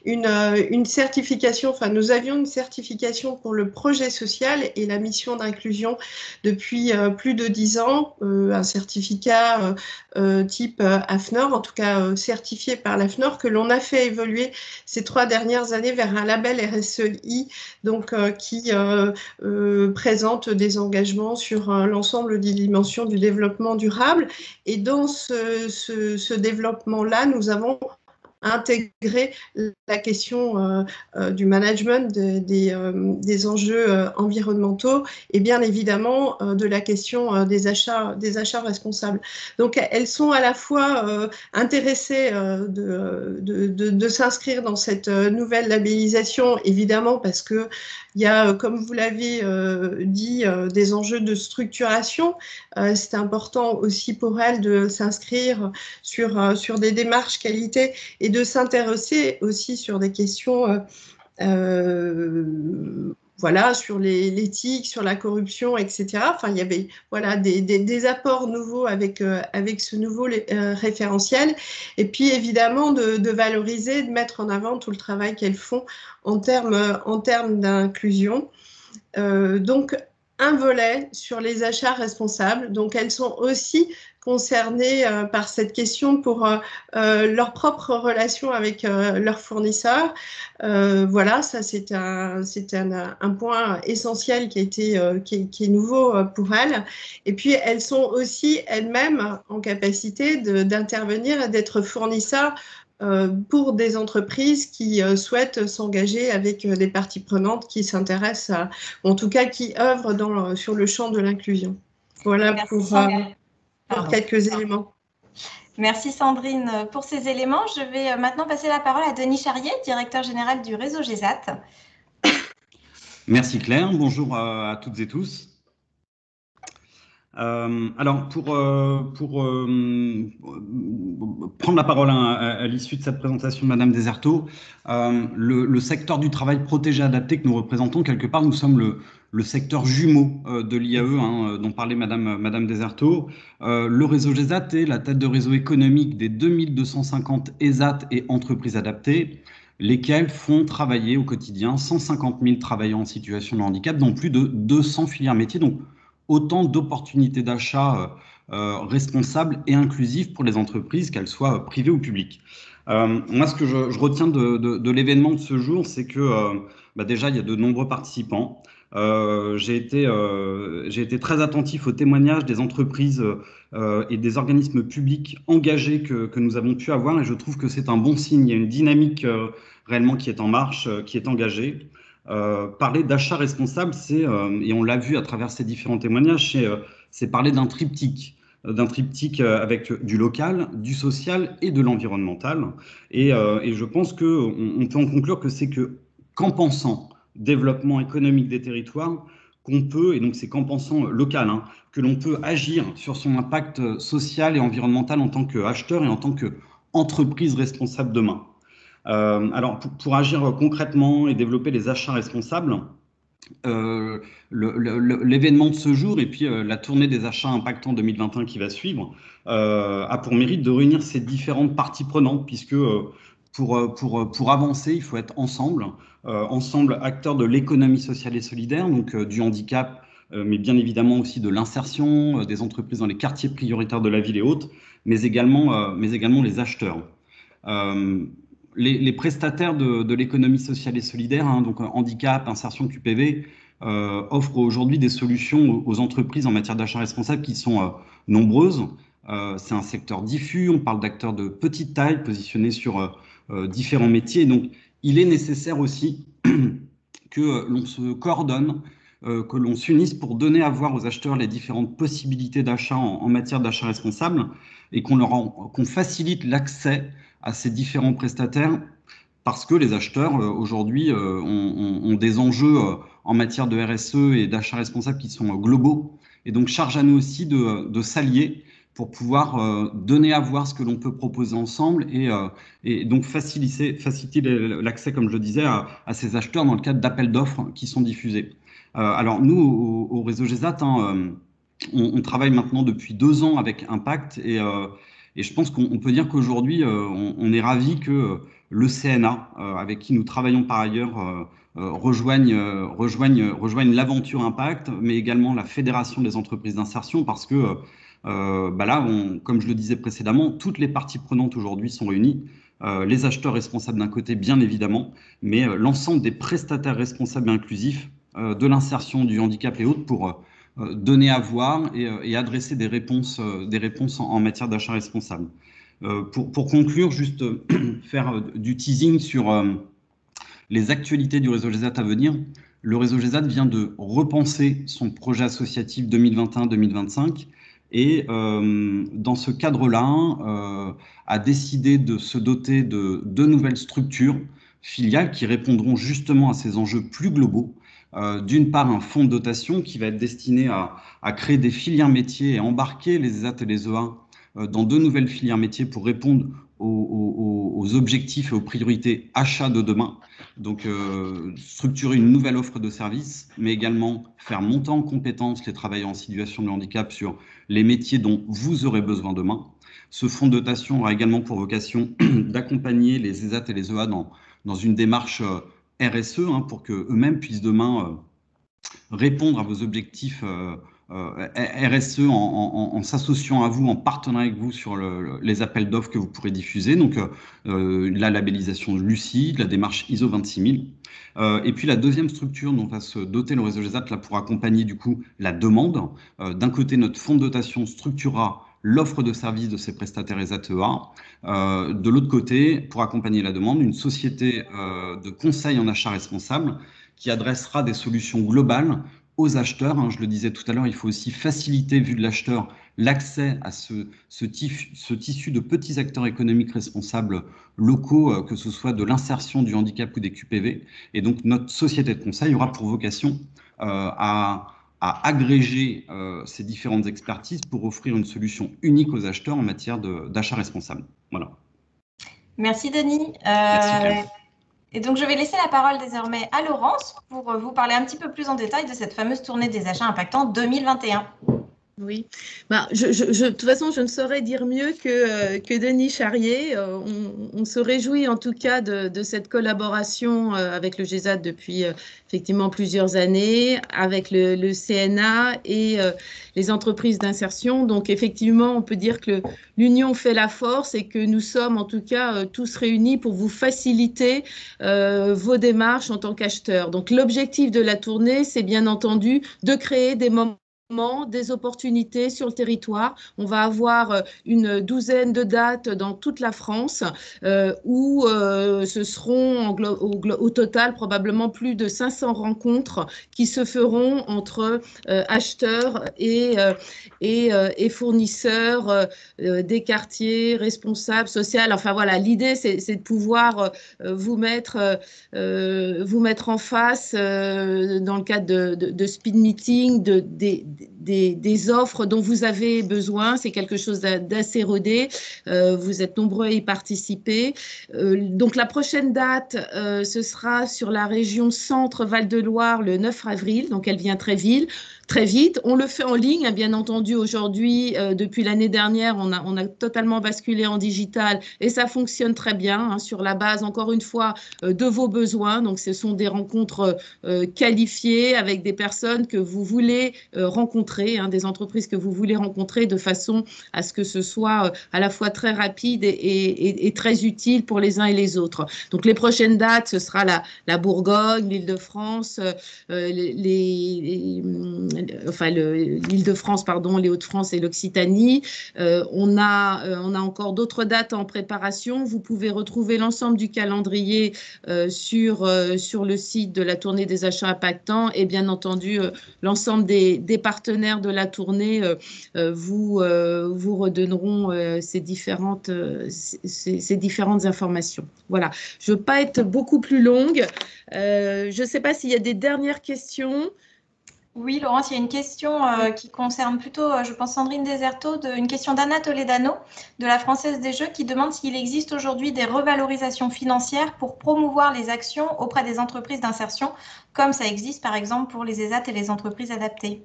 une certification, enfin nous avions une certification pour le projet social et la mission d'inclusion depuis plus de 10 ans, un certificat type AFNOR, en tout cas certifié par l'AFNOR, que l'on a fait évoluer ces 3 dernières années vers un label RSEI, donc qui présente des engagements sur l'ensemble des dimensions du développement durable. Et dans ce développement-là, nous avons intégrer la question du management des enjeux environnementaux et bien évidemment de la question des achats responsables. Donc elles sont à la fois intéressées de s'inscrire dans cette nouvelle labellisation, évidemment parce que il y a, comme vous l'avez dit, des enjeux de structuration. C'est important aussi pour elles de s'inscrire sur des démarches qualité et de s'intéresser aussi sur des questions voilà, sur l'éthique, sur la corruption, etc. Enfin, il y avait voilà, des apports nouveaux avec ce nouveau référentiel. Et puis, évidemment, de valoriser, de mettre en avant tout le travail qu'elles font en termes d'inclusion. Donc, un volet sur les achats responsables. Donc, elles sont aussi concernées par cette question pour leur propre relation avec leurs fournisseurs. Voilà, ça c'est un point essentiel qui est nouveau pour elles. Et puis elles sont aussi elles-mêmes en capacité d'intervenir et d'être fournisseurs pour des entreprises qui souhaitent s'engager avec des parties prenantes qui s'intéressent en tout cas qui œuvrent sur le champ de l'inclusion. Voilà. Merci. Pour quelques éléments. Merci Sandrine pour ces éléments. Je vais maintenant passer la parole à Denis Charrier, directeur général du réseau GESAT. Merci Claire, bonjour à toutes et tous. Alors, pour prendre la parole à l'issue de cette présentation de Madame Deserto, le secteur du travail protégé adapté que nous représentons, quelque part, nous sommes le secteur jumeau de l'IAE, dont parlait Madame Deserto. Le réseau GESAT est la tête de réseau économique des 2250 ESAT et entreprises adaptées, lesquelles font travailler au quotidien 150 000 travailleurs en situation de handicap dans plus de 200 filières métiers. Donc, autant d'opportunités d'achat responsables et inclusives pour les entreprises, qu'elles soient privées ou publiques. Moi, ce que je retiens de l'événement de ce jour, c'est que déjà, il y a de nombreux participants. J'ai été très attentif aux témoignages des entreprises et des organismes publics engagés que nous avons pu avoir, et je trouve que c'est un bon signe. Il y a une dynamique réellement qui est en marche, qui est engagée. Parler d'achat responsable, et on l'a vu à travers ces différents témoignages, c'est parler d'un triptyque. d'un triptyque avec du local, du social et de l'environnemental. Et je pense qu'on peut en conclure que c'est qu'en pensant développement économique des territoires, qu'on peut, et donc c'est qu'en pensant local, que l'on peut agir sur son impact social et environnemental en tant qu'acheteur et en tant qu'entreprise responsable demain. Alors, pour agir concrètement et développer les achats responsables, l'événement de ce jour et puis la tournée des achats impactants 2021 qui va suivre a pour mérite de réunir ces différentes parties prenantes, puisque pour avancer, il faut être ensemble, acteurs de l'économie sociale et solidaire, donc du handicap, mais bien évidemment aussi de l'insertion, des entreprises dans les quartiers prioritaires de la ville et autres, mais également les acheteurs. Les prestataires de l'économie sociale et solidaire, donc handicap, insertion, QPV, offrent aujourd'hui des solutions aux entreprises en matière d'achat responsable qui sont nombreuses. C'est un secteur diffus, on parle d'acteurs de petite taille positionnés sur différents métiers. Donc, il est nécessaire aussi que l'on se coordonne, que l'on s'unisse pour donner à voir aux acheteurs les différentes possibilités d'achat en matière d'achat responsable et qu'on facilite l'accès à ces différents prestataires, parce que les acheteurs aujourd'hui ont des enjeux en matière de RSE et d'achat responsable qui sont globaux. Et donc, charge à nous aussi de s'allier pour pouvoir donner à voir ce que l'on peut proposer ensemble et donc faciliter l'accès, comme je le disais, à ces acheteurs dans le cadre d'appels d'offres qui sont diffusés. Alors, nous, au réseau GESAT, on travaille maintenant depuis 2 ans avec Impact et je pense qu'on peut dire qu'aujourd'hui, on est ravis que le CNA, avec qui nous travaillons par ailleurs, rejoignent l'aventure Impact, mais également la Fédération des entreprises d'insertion, parce que là, comme je le disais précédemment, toutes les parties prenantes aujourd'hui sont réunies. Les acheteurs responsables d'un côté, bien évidemment, mais l'ensemble des prestataires responsables et inclusifs de l'insertion, du handicap et autres pour donner à voir et adresser des réponses en matière d'achat responsable. Pour conclure, juste faire du teasing sur les actualités du réseau GESAT à venir. Le réseau GESAT vient de repenser son projet associatif 2021-2025 et dans ce cadre-là, a décidé de se doter de 2 nouvelles structures filiales qui répondront justement à ces enjeux plus globaux. D'une part, un fonds de dotation qui va être destiné à créer des filières métiers et embarquer les ESAT et les EA dans 2 nouvelles filières métiers pour répondre aux objectifs et aux priorités achats de demain. Donc, structurer une nouvelle offre de services, mais également faire monter en compétences les travailleurs en situation de handicap sur les métiers dont vous aurez besoin demain. Ce fonds de dotation aura également pour vocation d'accompagner les ESAT et les EA dans une démarche RSE, pour qu'eux-mêmes puissent demain répondre à vos objectifs RSE en s'associant à vous, en partenariat avec vous sur les appels d'offres que vous pourrez diffuser. Donc, la labellisation de Lucide, la démarche ISO 26000. Et puis, la deuxième structure dont va se doter le réseau GESAT là, pour accompagner du coup la demande. D'un côté, notre fonds de dotation structurera l'offre de services de ces prestataires ESAT-EA. De l'autre côté, pour accompagner la demande, une société de conseil en achat responsable qui adressera des solutions globales aux acheteurs. Je le disais tout à l'heure, il faut aussi faciliter, vu de l'acheteur, l'accès à ce tissu de petits acteurs économiques responsables locaux, que ce soit de l'insertion, du handicap ou des QPV. Et donc, notre société de conseil aura pour vocation à agréger ces différentes expertises pour offrir une solution unique aux acheteurs en matière d'achat responsable. Voilà. Merci Denis. Merci. Et donc, je vais laisser la parole désormais à Laurence pour vous parler un petit peu plus en détail de cette fameuse tournée des achats impactants 2021. Oui, de toute façon, je ne saurais dire mieux que Denis Charrier. On se réjouit en tout cas de cette collaboration avec le GESAT depuis effectivement plusieurs années, avec le CNA et les entreprises d'insertion. Donc effectivement, on peut dire que l'union fait la force et que nous sommes en tout cas tous réunis pour vous faciliter vos démarches en tant qu'acheteurs. Donc l'objectif de la tournée, c'est bien entendu de créer des moments des opportunités sur le territoire. On va avoir une douzaine de dates dans toute la France où ce seront au total probablement plus de 500 rencontres qui se feront entre acheteurs et fournisseurs des quartiers, responsables, sociaux. Enfin voilà, l'idée c'est de pouvoir vous mettre en face dans le cadre de speed meeting, des offres dont vous avez besoin. C'est quelque chose d'assez rodé. Vous êtes nombreux à y participer. Donc la prochaine date, ce sera sur la région Centre-Val de Loire le 9 avril. Donc elle vient très vite. On le fait en ligne, hein, bien entendu. Aujourd'hui, depuis l'année dernière, on a totalement basculé en digital et ça fonctionne très bien hein, sur la base, encore une fois, de vos besoins. Donc, ce sont des rencontres qualifiées avec des personnes que vous voulez rencontrer, hein, des entreprises que vous voulez rencontrer de façon à ce que ce soit à la fois très rapide et très utile pour les uns et les autres. Donc, les prochaines dates, ce sera la Bourgogne, l'Île-de-France, l'Île-de-France, pardon, les Hauts-de-France et l'Occitanie. On a encore d'autres dates en préparation. Vous pouvez retrouver l'ensemble du calendrier sur le site de la tournée des achats impactants et bien entendu l'ensemble des partenaires de la tournée vous redonneront ces différentes informations. Voilà, je ne veux pas être beaucoup plus longue. Je ne sais pas s'il y a des dernières questions. Oui, Laurence, il y a une question qui concerne plutôt, je pense, Sandrine Deserto, une question d'Anna Toledano, de la Française des Jeux, qui demande s'il existe aujourd'hui des revalorisations financières pour promouvoir les actions auprès des entreprises d'insertion, comme ça existe par exemple pour les ESAT et les entreprises adaptées.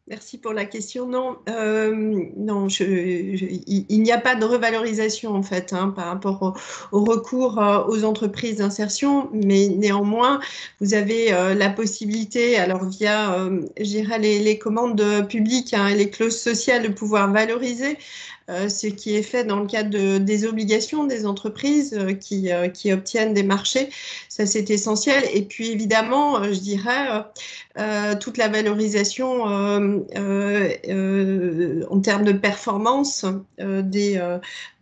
Merci pour la question. Non, non, il n'y a pas de revalorisation en fait hein, par rapport au recours aux entreprises d'insertion, mais néanmoins, vous avez la possibilité, alors via, je dirais, les commandes publiques hein, et les clauses sociales, de pouvoir valoriser ce qui est fait dans le cadre des obligations des entreprises qui obtiennent des marchés. Ça, c'est essentiel. Et puis, évidemment, je dirais, toute la valorisation en termes de performance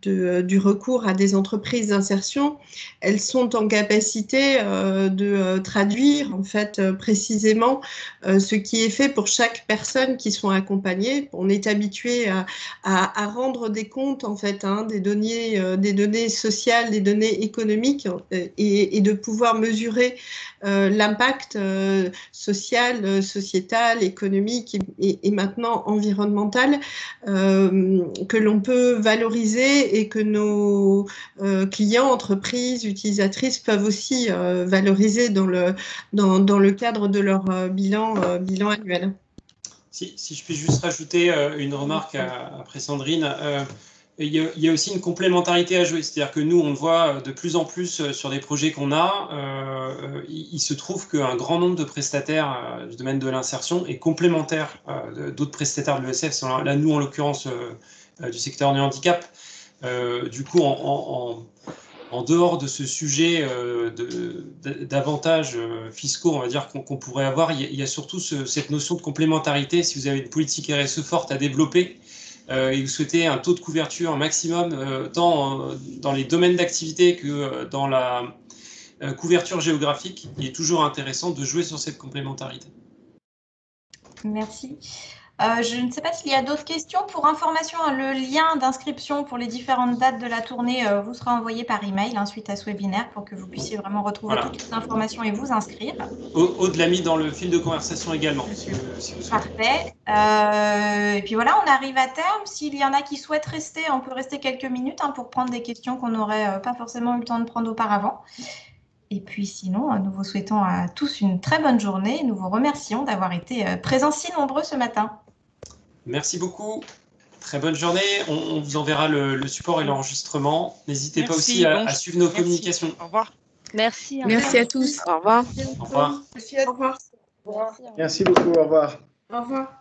du recours à des entreprises d'insertion, elles sont en capacité de traduire en fait précisément ce qui est fait pour chaque personne qui sont accompagnées. On est habitué à rendre des comptes en fait, hein, des données sociales, des données économiques et de pouvoir mesurer l'impact social, sociétal, économique et maintenant environnemental que l'on peut valoriser et que nos clients, entreprises, utilisatrices peuvent aussi valoriser dans le cadre de leur bilan annuel. Si je puis juste rajouter une remarque après Sandrine, il y a aussi une complémentarité à jouer, c'est-à-dire que nous, on le voit de plus en plus sur des projets qu'on a, il se trouve qu'un grand nombre de prestataires du domaine de l'insertion est complémentaire d'autres prestataires de l'ESF, là nous en l'occurrence du secteur du handicap. Du coup, en dehors de ce sujet d'avantages fiscaux, on va dire, qu'on pourrait avoir, il y a surtout cette notion de complémentarité. Si vous avez une politique RSE forte à développer et vous souhaitez un taux de couverture maximum, tant dans les domaines d'activité que dans la couverture géographique, il est toujours intéressant de jouer sur cette complémentarité. Merci. Je ne sais pas s'il y a d'autres questions. Pour information, le lien d'inscription pour les différentes dates de la tournée vous sera envoyé par email suite à ce webinaire pour que vous puissiez vraiment retrouver toutes les informations et vous inscrire. Aude l'a mis dans le fil de conversation également. Si vous Parfait. Et puis voilà, on arrive à terme. S'il y en a qui souhaitent rester, on peut rester quelques minutes pour prendre des questions qu'on n'aurait pas forcément eu le temps de prendre auparavant. Et puis sinon, nous vous souhaitons à tous une très bonne journée. Nous vous remercions d'avoir été présents si nombreux ce matin. Merci beaucoup. Très bonne journée. On vous enverra le support et l'enregistrement. N'hésitez pas aussi à suivre nos communications. Au revoir. Merci. Merci à tous. Au revoir. Au revoir. Merci, au revoir. Merci beaucoup. Au revoir. Au revoir.